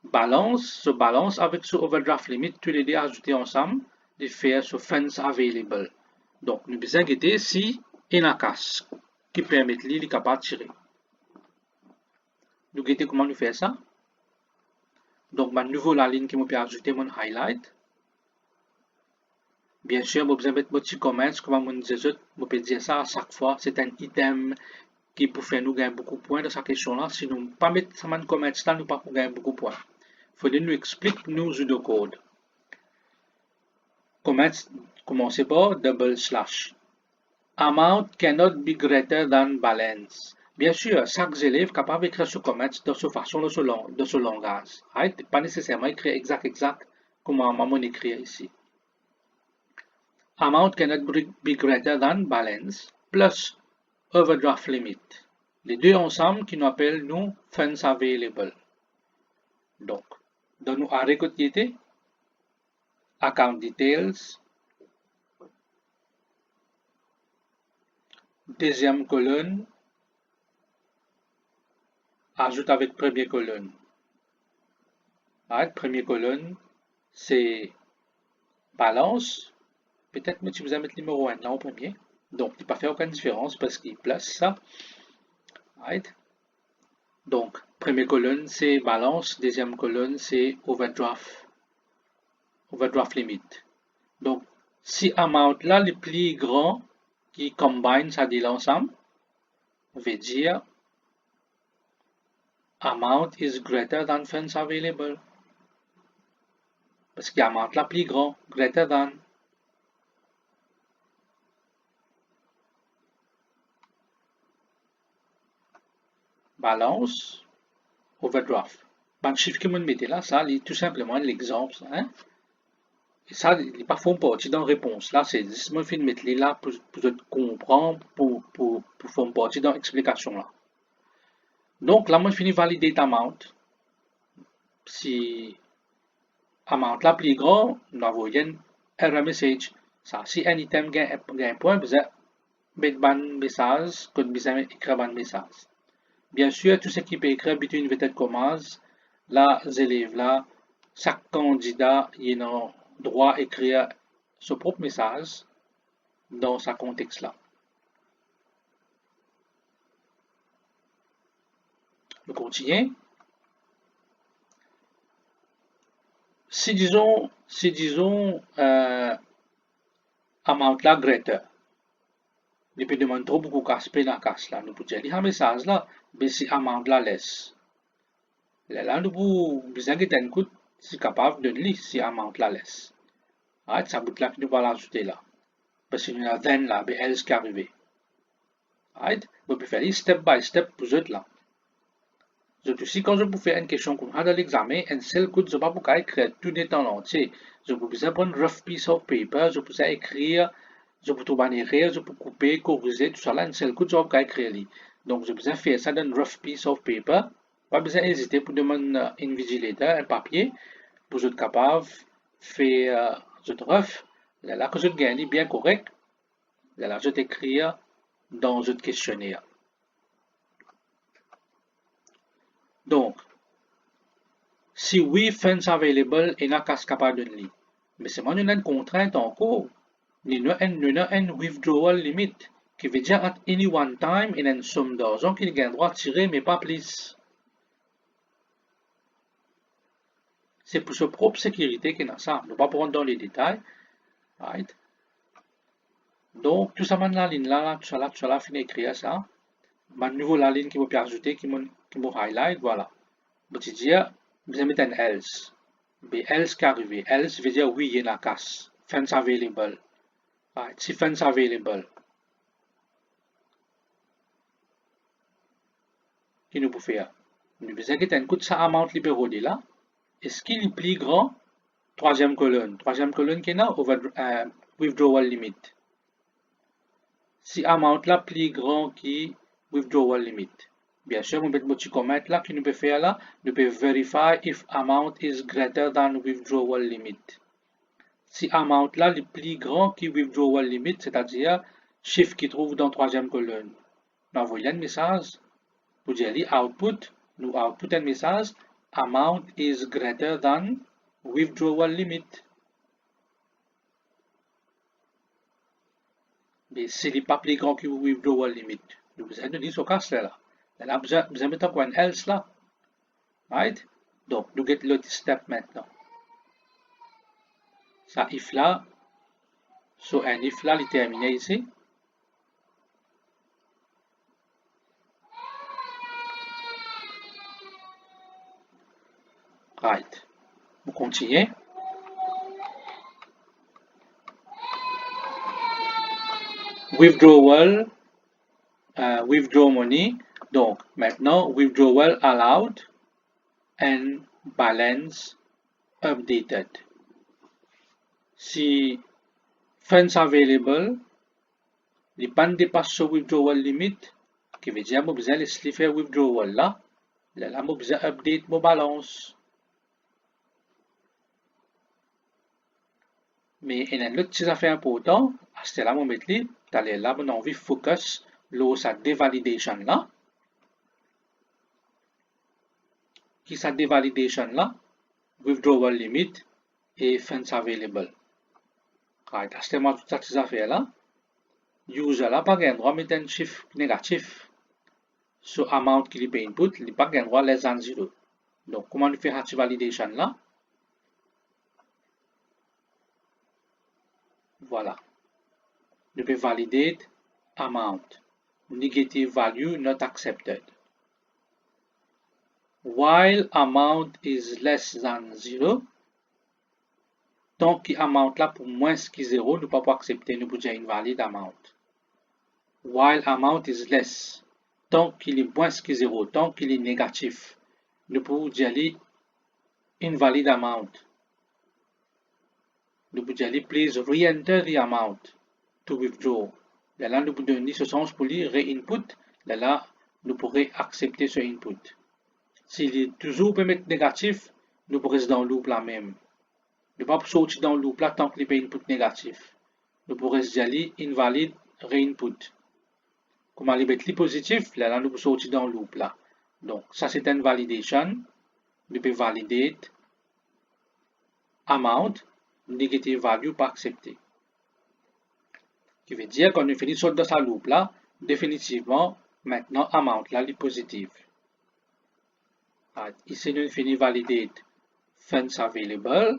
balance avec ce overdraft limit tous les deux ajoutés ensemble de faire ce funds available. Donc, nous besoin guetter si il y a un cas qui permet de capable de tirer. Nous guetter comment nous faire ça. Donc, ma nouveau la ligne qui m'a ajouter mon highlight. Bien sûr, je besoin mettre mon petit comment, comme on disait, je peux dire ça à chaque fois. C'est un item qui peut faire nous gagner beaucoup de points dans cette question-là. Si nous ne pas mettre ça dans comment là, nous pas gagner beaucoup de points. Il faut nous expliquer nous de code. Comment commencer par double slash. Amount cannot be greater than balance. Bien sûr, chaque élève est capable d'écrire ce comment de cette façon, de ce langage. Right? Pas nécessairement écrire exact comme maman écrit ici. Amount cannot be greater than balance plus overdraft limit. Les deux ensemble qui nous appellent nous funds available. Donc, dans nos arrêts quotidiens, account details, deuxième colonne, ajoute avec première colonne. Right? Première colonne, c'est balance. Peut-être que tu vous mettre le numéro 1 là en premier. Donc, il ne va pas faire aucune différence parce qu'il place ça. Right? Donc, première colonne, c'est balance. Deuxième colonne, c'est overdraft limit. Donc, si amount là, le plus grand qui combine ça dit l'ensemble, veut dire amount is greater than funds available. Parce qu'il y a amount là plus grand, greater than. Balance, overdraft. Le chiffre que je mets là, ça, c'est tout simplement l'exemple. Hein? Et ça, il n'est pas font partie dans la réponse. Là, c'est juste moi de mettre là pour comprendre, pour faire partie dans l'explication là. Donc là, moi, je finis valider amount. Si amount là plus grand, nous avons un error message. Ça, si un item gagne un point, vous avez mettre un message, que vous avez écrire un message. Bien sûr, tout ce qui peut écrire between inverted commas, là, les élèves là, chaque candidat il a droit à écrire son propre message dans ce contexte-là. Nous continuons. Si disons amount là greater, nous peut demander trop beaucoup casse dans casse là, nous pouvons dire un message là, mais si amount là less. Là, nous pouvons besoin de un coup, si capable de lire si amount là less. Right, ça bout là que nous allons l'ajouter là. Parce qu'il y a then là, mais else qui arrive. Right, vous pouvez faire step by step pour vous là. Aussi, quand je peux faire une question comme ça dans l'examen, un seul coup, je ne peux pas écrire tout le temps entier. Je peux prendre un rough piece of paper, je peux écrire, je peux trouver un erreur, je peux couper, corriger, tout ça là, un seul coup, je ne peux pas écrire. Donc, je peux faire ça dans un rough piece of paper. Pas besoin d'hésiter pour demander un invigilator, un papier, pour être capable de faire ce rough. Là, que je gagne bien correct, là, je t'écris dans ce questionnaire. Donc, si oui, funds available, il y a capable de lire. Mais c'est moi, une contrainte encore. Il y a une withdrawal limit, qui veut dire at any one time, il y a une somme d'argent qu'il a le droit de tirer, mais pas plus. C'est pour sa propre sécurité qu'il y a ça. On ne va pas prendre dans les détails. Right? Donc, tout ça, maintenant, la ligne là, tout ça là, fini d'écrire ça. Ma nouveau la ligne qui m'a ajouté, qui m'a highlight, voilà. Je vais dire, vous mettre un else. Mais else qui arrive. Else veut dire oui, il y a une casse. Funds available. Right. Si funds available. Qu'est-ce que nous pouvons faire? Nous besoin que un coup de ça amount libéraux là. Est-ce qu'il est plus grand? Troisième colonne. Troisième colonne qui est là, withdrawal limit. Si amount là plus grand qui withdrawal limit. Bien sûr, on met un petit comment là qui nous peut faire là. Nous peut verify if amount is greater than withdrawal limit. Si amount là est plus grand que withdrawal limit, c'est-à-dire chiffre qui trouve dans troisième colonne. Nous envoyons un message pour dire output. Nous output un message. Amount is greater than withdrawal limit. Mais s'il n'est pas plus grand que withdrawal limit, nous allons dire ce cas-là. Là, vous avez mettre quoi un else là. Right? Donc, nous get l'autre step maintenant. Ça, if là, so un if là, il est terminé ici. Right. Vous continuez. Withdrawal, withdraw money. Donc, maintenant, withdrawal allowed and balance updated. Si funds available, les pas dépassent ce withdrawal limit, qui veut dire que vous allez faire withdrawal là, là, vous allez update vos balances. Mais il y a une autre affaire importante, c'est là, on met là, on a envie de focus sur sa dévalidation là. Qui sa dévalidation là, withdrawal limit et funds available. Right, c'est moi toutes ces affaires là. User là, pas gain droit mettre un chiffre négatif sur amount qu'il peut input, il pas gain droit less than 0. Donc, comment on fait cette validation là? Voilà. You can validate amount. Negative value not accepted. While amount is less than 0, tant que amount là pour moins que 0, nous ne pouvons pas accepter, nous pouvons dire invalid amount. While amount is less, tant qu'il est moins que 0, tant qu'il est négatif, nous pouvons dire invalid amount. Nous pouvons dire please re-enter the amount to withdraw. Là, nous pouvons donner ce sens pour lui re-input. Là, nous pourrons accepter ce input. S'il est toujours peut mettre négatif, nous pourrons rester dans le loop là même. Nous ne pouvons pas sortir dans le loop là tant qu'il est input négatif. Nous pourrons dire invalid re-input. Comme il est positif, là, nous pouvons sortir dans le loop là. Donc, ça c'est une validation. Nous pouvons valider amount, negative value pas accepté. Qui veut dire qu'on a fini sur dans sa loop là, définitivement, maintenant amount là, est positif. Ici, nous finissons validate funds available.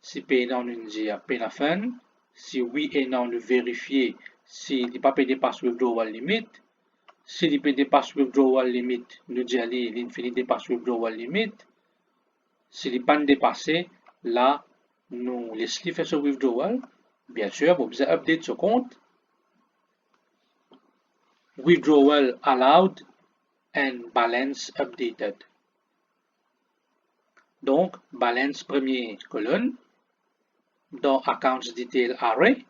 Si pay now nous dit pay la fund. Si oui et non nous vérifier si il n'est pas payé par withdrawal limit. Si il peut dépasser withdrawal limit, nous dit l'infini dépasse withdrawal limit. Si il n'est pas dépassé, là, nous laissons faire ce withdrawal. Bien sûr, vous pouvez update ce compte. Withdrawal allowed and balance updated. Donc, balance première colonne. Dans accounts detail array,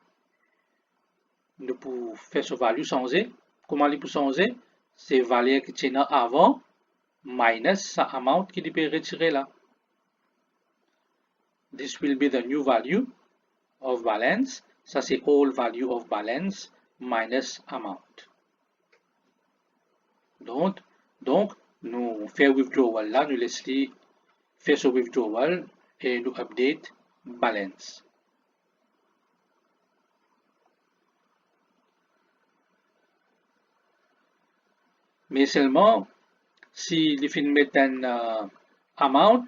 nous pouvons faire ce value changer. Comment il peut changer? C'est valeur qui tient avant minus sa amount qui peut retirer là. This will be the new value of balance. Ça c'est all value of balance minus amount. Donc nous faisons withdrawal là, nous laissons faire ce withdrawal et nous update balance. Mais seulement si les films mettent un amount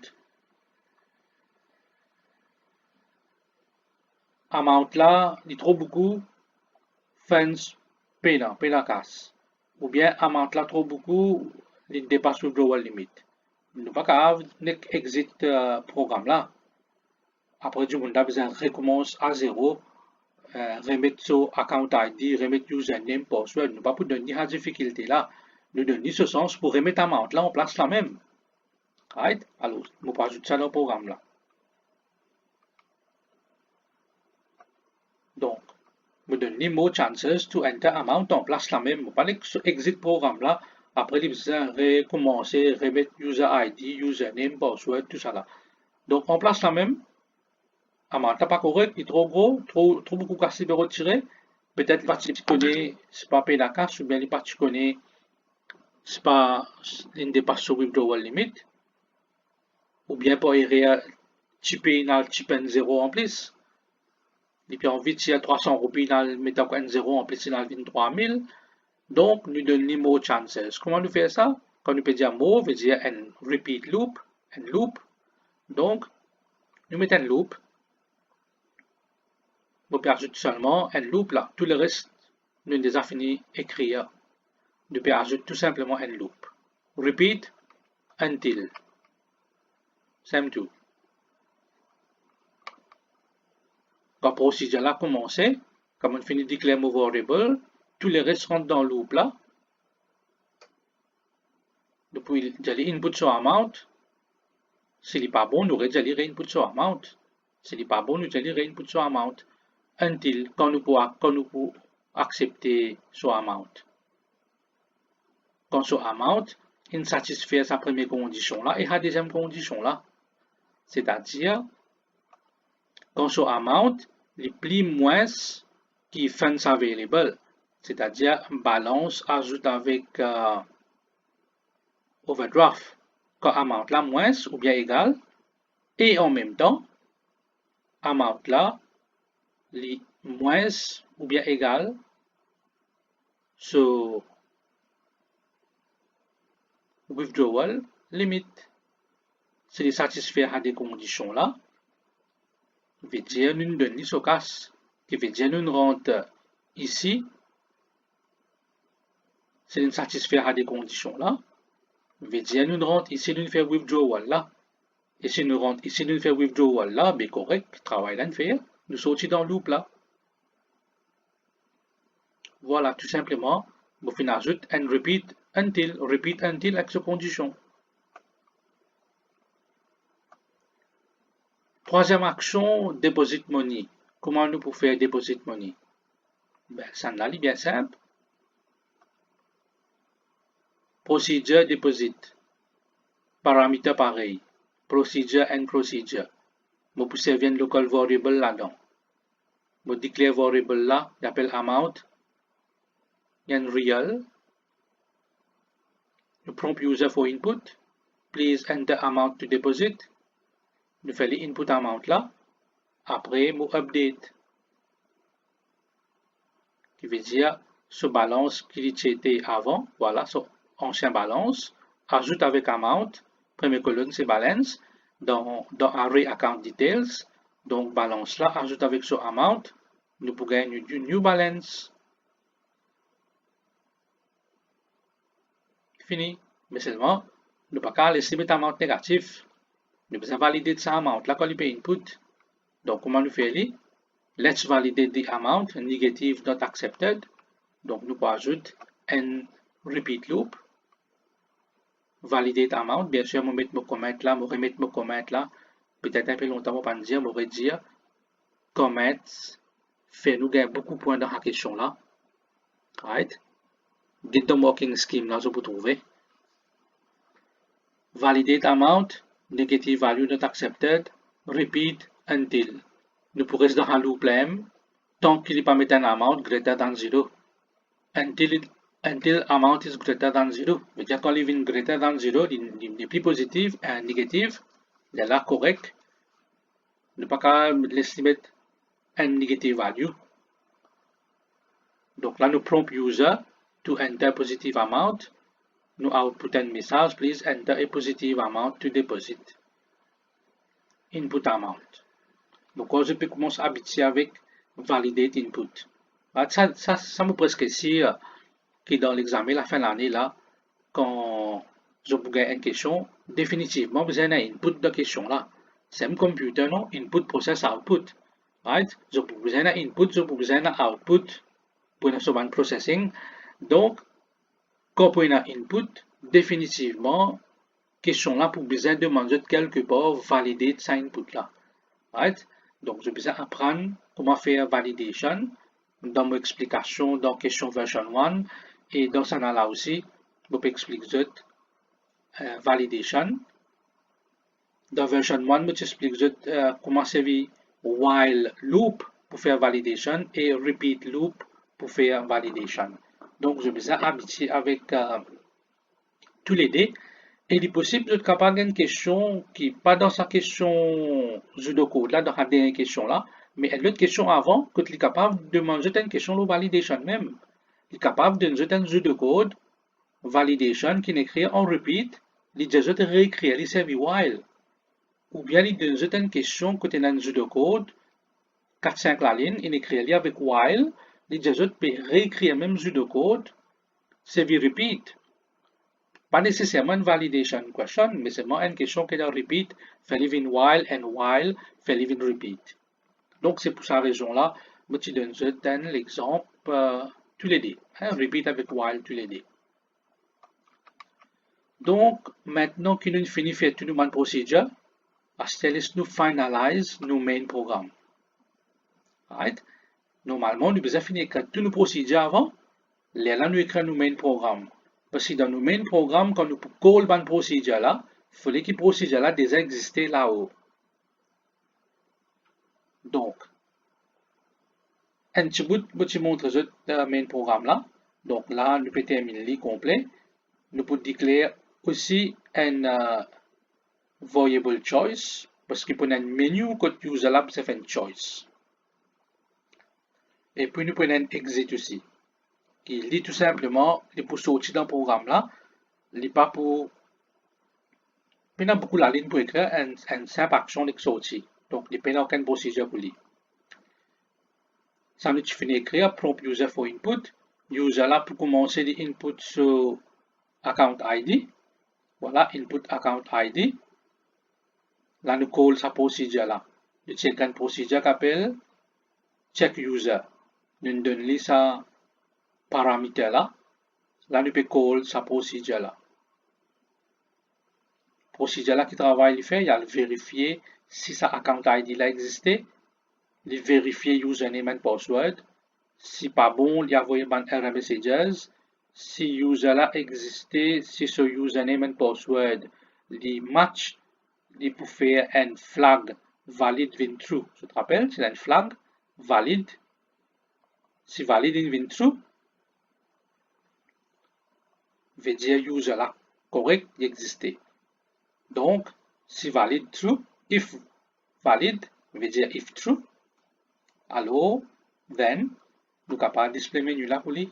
là, il trop beaucoup, funds paye la casse. Ou bien amount là trop beaucoup, il dépasse le withdrawal limit. Nous pas capable exit programme là. Après du monde besoin recommence à zéro, remettre son account ID, remettre username, password. Nous pas pour donner la difficulté là. Nous donnons ce sens pour remettre amount là en place là même. Right? Alors, nous pas ajouter ça dans le programme là. Donc, nous donnons more chances to enter amount en place là même. Nous pas exit programme là. Après, il besoin recommencer, remettre user ID, username, password, tout ça là. Donc, en place là même, amount là pas correct, il est trop gros, trop beaucoup cassé de retirer. Peut-être pas tu connais, c'est pas payer la casse, ou bien il pas tu connais, c'est pas une dépasse sur withdrawal limit. Ou bien pour tu payes un 0 en plus. Et puis ensuite, il y a 300 roupies dans le mettre N0 en plus dans le 3000. Donc, nous donnons more chances. Comment nous fait ça? Quand nous peut dire more, veut dire un repeat loop, un loop. Donc, nous mettons un loop. Nous pouvons ajouter seulement un loop là. Tout le reste, nous déjà fini écrire. Nous pouvons ajouter tout simplement un loop. Repeat until. Same tout. Quand la procédure là commence, comme on finit declare move variable, tous les restes rentrent dans le loop là. Depuis, j'allais input sur amount. S'il n'est pas bon, nous allons re-input sur amount. S'il n'est pas bon, nous allons re-input sur amount. Until, quand nous pouvons accepter sur amount. Quand sur amount, il satisfait sa première condition là et la deuxième condition là. C'est-à-dire, quand sur amount, les plis moins qui funds available. C'est-à-dire, balance ajoute avec overdraft. Quand amount là moins ou bien égal, et en même temps, amount là, les moins ou bien égal sur withdrawal limit. Si les satisfaire à des conditions là, veut dire nous donnons ce cas, qui veut dire nous rentre ici, si nous satisfaire à des conditions là, veut dire nous rentre ici, nous fait withdrawal là. Et si nous rentre ici, nous fait withdrawal là, bien correct, travail là, faire, nous sortons dans le loop là. Voilà, tout simplement, vous finissez ajoute and repeat until avec cette condition. Troisième action, deposit money. Comment nous pouvons faire deposit money? Ben, ça là, bien simple. Procedure deposit. Paramètre pareil. Procedure and procedure. Vous pouvez servir un local variable là-dedans. Vous declare variable là, j'appelle amount. Il y a un real. Le prompt user for input. Please enter amount to deposit. Nous faisons l'input amount là. Après, nous update. Qui veut dire, ce balance qui était avant, voilà, ce ancien balance, ajoute avec amount, première colonne c'est balance, dans array account details, donc balance là, ajoute avec ce amount, nous pouvons gagner du new balance. Fini. Mais seulement, nous ne pouvons pas laisser mettre amount négatif. Nous devons valider ce amount là quand il peut input. Donc, comment nous faisons? Let's validate the amount, negative not accepted. Donc, nous pouvons ajouter un repeat loop. Validate amount, bien sûr, je vais mettre mon comment là, je vais remettre mon comment là. Peut-être un peu longtemps, je vais dire, je vais dire, comment fait nous gagner beaucoup de points dans la question là. Right? Get the working scheme là, je peux trouver. Validate amount, negative value not accepted, repeat until. Nous pourrons rester dans un loop là, tant qu'il n'est pas mis un amount greater than 0. Until amount is greater than 0. Mais quand il est greater than 0, il est plus positif et négatif, il est là correct. Ne pas laisser mettre un negative value. Donc là, nous prompt user to enter positive amount. Nous output un message, please enter a positive amount to deposit. Input amount. Donc, je peux commencer à habituer avec validate input. Ça me presque sûr que dans l'examen, la fin de l'année, là, quand je vous gagne une question, définitivement, vous avez un input de question là. C'est un computer, non? Input, process, output. Right? Je vous avez un input, je vous avez un output pour une processing. Donc, quand vous avez un input, définitivement, question là, pour besoin de demander quelque part, valider cet input là. Right? Donc, je besoin apprendre comment faire validation dans mon explication dans question version 1 et dans ça là aussi, je peux expliquer validation. Dans version 1, je explique comment servir while loop pour faire validation et repeat loop pour faire validation. Donc, je besoin habituer avec tous les deux. Et il est possible de capable une question qui n'est pas dans sa question Sudoku, là, dans la dernière question là, Mais l'autre question avant, que tu es capable de demander une question de validation même. Tu es capable de donner un jeu de code, validation, qui est écrit en repeat, il déjà réécrire, il servi while. Ou bien il donne une question que tu as un jeu de code, 4-5 la ligne, il écrit avec while, il déjà peut réécrire même jeu de code, servi repeat. Pas nécessairement une validation question, mais seulement une question qui est repeat, fait live in while and while, fait live in repeat. Donc c'est pour cette raison-là, je te donne l'exemple tous les deux. Repeat avec while tous les deux. Donc maintenant que nous finissons faire tout le procedure, nous finalize nos main programme. Right? Normalement, nous devons finir tout le procédure avant, là nous écrivons nos main programme. Parce que dans nos main programme, quand nous call ban procédure là, il fallait que le procédure là déjà existait là-haut. Donc, un petit bout, je montre le main programme là. Donc là, nous pouvons terminer le complet. Nous pouvons déclarer aussi un variable choice, parce qu'il peut y avoir un menu que user là pour faire une choice. Et puis nous prenons un exit aussi, qui lit tout simplement, il pour sortir dans le programme là, il n'est pas pour. Il y a beaucoup la ligne pour écrire une simple action de sortie. Donc, il n'y a aucune procédure pour lire. Ça nous finit d'écrire prompt user for input. User là pour commencer l'input sur account ID. Voilà, input account ID. Là, nous call sa procédure là. Nous check une procédure qui s'appelle check user. Nous donnons sa paramètre là. Là, nous pouvons call sa procédure là. Procédure là qui travaille, il fait, il a vérifier si sa account ID là existait. Il vérifier username and password. Si pas bon, il a envoyé un error messages. Si user là existait, si ce username and password il match, il peut faire un flag valid win true. Je te rappelle, c'est un flag valid. Si valid in win true, veut dire user là correct, il existait. Donc, si valid true, if valid, veut dire if true. Alors, then, nous sommes capables de display menu là pour lui.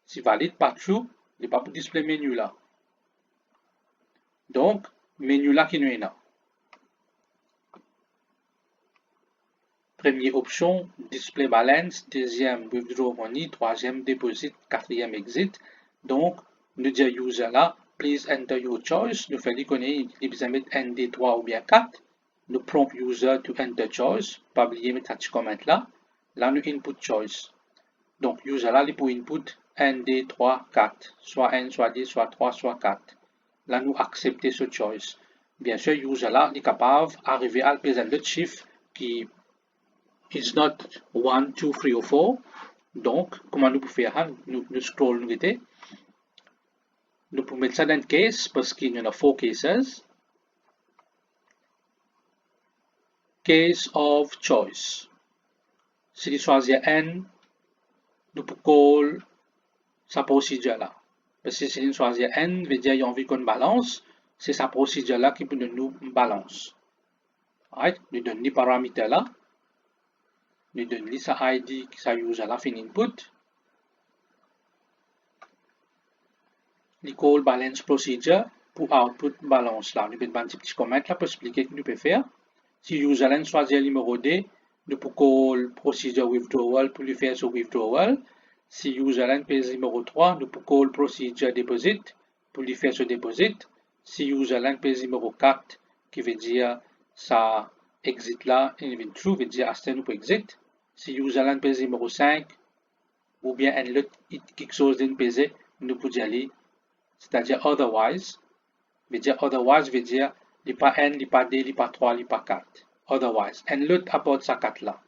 Si valide pas true, il n'est pas pour display menu là. Donc, menu là qui nous est là. Première option, display balance. Deuxième, withdraw money. Troisième, deposit. Quatrième, exit. Donc, nous disons user là, please enter your choice. Nous faisons connaître, il besoin de mettre ND 3 ou bien 4. Nous prompt user to enter choice. Pas oublier mettre un petit comment là. Là, nous input choice. Donc, user là, il pour input ND 3, 4. Soit N, soit D, soit 3, soit 4. Là, nous accepter ce choice. Bien sûr, user là, il est capable d'arriver à présenter le chiffre qui is not 1, 2, 3 ou 4. Donc, comment nous pouvons faire? Nous scroll nous guetter. Nous pouvons mettre ça dans le case parce qu'il y en a 4 cases. Case of choice. Si nous choisissons N, nous pouvons call sa procédure là. Parce que si nous choisissons N, veut dire qu'il y a envie qu'on balance, c'est sa procédure là qui peut nous balance. Right? Nous donnons les paramètres là. Nous donnons sa ID qui sa user là fin input. Nous call balance procedure pour output balance là. Nous pouvons mettre un petit comment là pour expliquer ce que nous pouvons faire. Si user là choisit le numéro D, nous pouvons call procedure withdrawal pour lui faire ce withdrawal. Si user là pèse numéro 3, nous pouvons call procedure deposit pour lui faire ce deposit. Si user là pèse numéro 4, qui veut dire ça exit là, in true, veut dire à nous pour exit. Si user là pèse numéro 5, ou bien un autre quelque chose d'une pesée, nous pouvons y aller. C'est-à-dire otherwise, veut dire il pas N, il pas D, il pas 3, il pas 4. Otherwise, un l'autre apporte sa 4 là.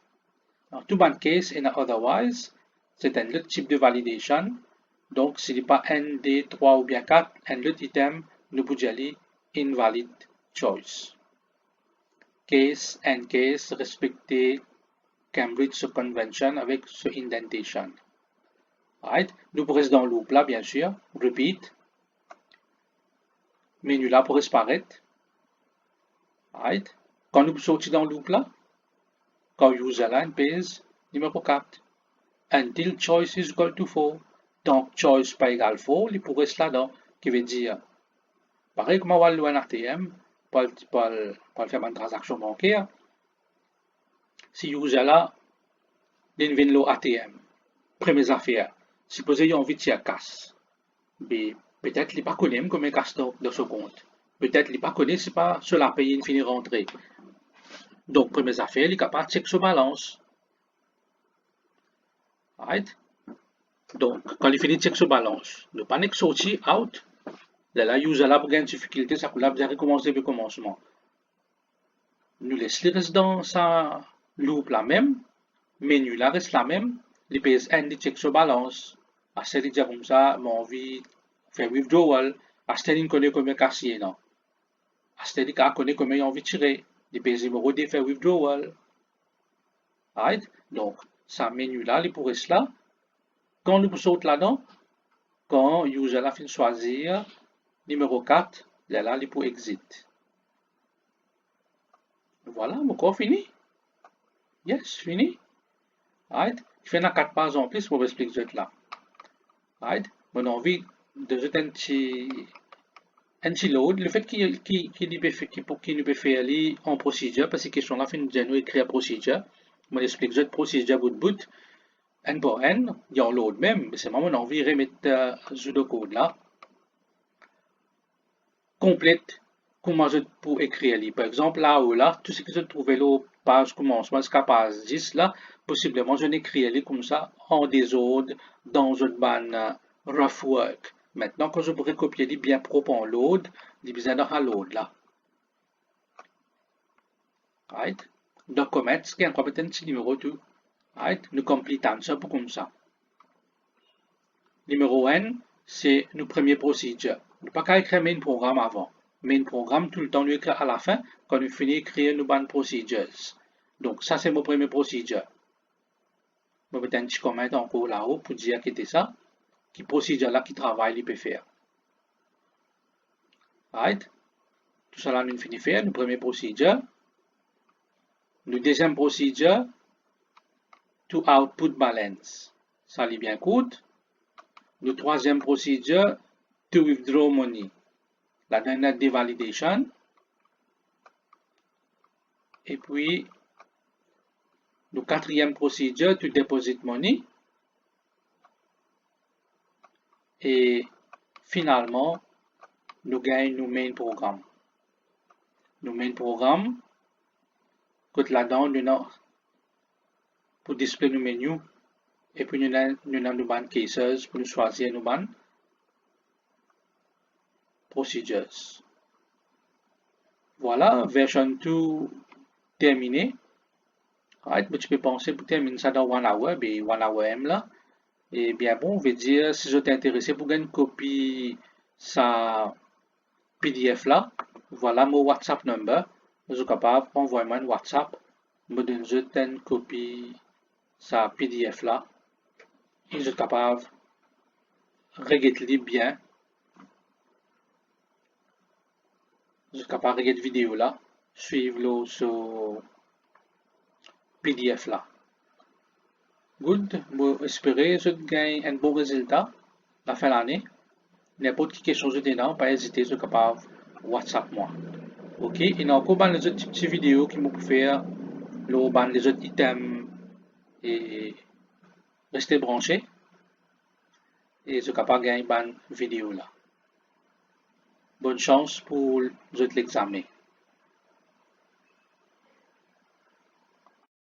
En tout bon case, in otherwise, c'est un autre type de validation. Donc, s'il n'est pas N, D, 3 ou bien 4, un autre item, nous pouvons y aller invalid choice. Case and case, respecter Cambridge Convention avec ce indentation. Right? Nous restons dans le loop là, bien sûr. Repeat. Menu là pour disparaître. Right? Quand nous sortons dans le loop là, quand user là, pèse numéro 4. Until choice is equal to 4. Donc, choice pas égal 4, il pourrait rester là-dedans, qui veut dire, pareil comme on va le ATM, pour faire une transaction bancaire, si user là, il vient le ATM, première affaire, supposez qu'il a envie de tirer casse, mais peut-être qu'il n'est pas connu comme un casse de ce compte. Peut-être qu'il n'est pas connu, c'est pas cela payer une finie rentrée. Donc, première affaire, il est capable de checker sa balance. Right? Donc, quand il finit de checker sa balance, ne pas sortir out. Là, user là pour gagner une difficulté, ça peut bien recommencer depuis le commencement. Nous laissons reste dans sa loop la même, menu là reste la même, les PSN il check sa balance. À ce dit comme ça, j'ai envie de faire withdrawal, à ce dit connaît combien cassier non. À ce dit connaît combien envie de tirer, les PS numéro de faire withdrawal. Right? Donc, ça menu là, il pourrait rester là. Quand nous sautons là-dedans, quand user là fin choisir numéro 4, là, il pour exit. Voilà, mon cours fini. Yes, fini. Right? Je fais 4 pages en plus pour vous expliquer là. Right? Mon envie de jeter un petit load. Le fait qu'il peut faire en procédure, parce que question là, fin de nous écrire procédure. Je explique la procédure bout de bout. N pour N, il y a un load même, mais c'est vraiment mon envie de remettre le code là. Complète. Comment je peux écrire li. Par exemple, là ou là, tout ce que je trouvais là, page commencement jusqu'à page 10 là, possiblement je n'écris comme ça en désordre dans une ban rough work. Maintenant, quand je pourrais copier les bien propre en load, il besoin d'un load là. Right? Document, qui est un compétence numéro 2. Right? Nous complétons ça pour comme ça. Numéro N, c'est nos premières procédures. Nous pas qu'à écrire main programme avant. Main programme, tout le temps, nous écrire à la fin, quand nous finissons d'écrire nos bonnes procedures. Donc, ça, c'est mon premier procédure. Je vais mettre un petit commentaire encore là-haut pour dire que c'était ça. Qui procédure là qui travaille, il peut faire. Right? Tout ça là, nous finissons de faire. Nos première procédure. Nos deuxième procédure, to output balance. Ça, est bien court. Nos troisième procédure, to withdraw money. La dernière devalidation. Et puis, le quatrième procédure, to deposit money. Et finalement, nous gagnons nos main programme. Nos main programme, côté là-dedans, nous avons pour display nos menus. Et puis, nous avons nos ban cases pour nous choisir nos ban procedures. Voilà, version 2 terminée. Right, mais tu peux penser pour terminer ça dans 1 hour, mais 1 hour M là. Et bien bon, on veut dire, si je t'ai intéressé pour une copie sa PDF là, voilà mon WhatsApp number. Je suis capable d'envoyer un WhatsApp, me donne une copie sa PDF là. Et je suis capable de regarder bien. Je suis capable de regarder la vidéo là, suivre le sur PDF là. Good, j'espère que je gagne un bon résultat la fin de l'année. N'importe quelle question que vous pas hésiter, je suis capable de WhatsApp moi. Ok, il y a encore les autres petites vidéos qui m'ont faire les autres items et rester branché. Et je suis capable de gagner une vidéo là. Bonne chance pour l'examen.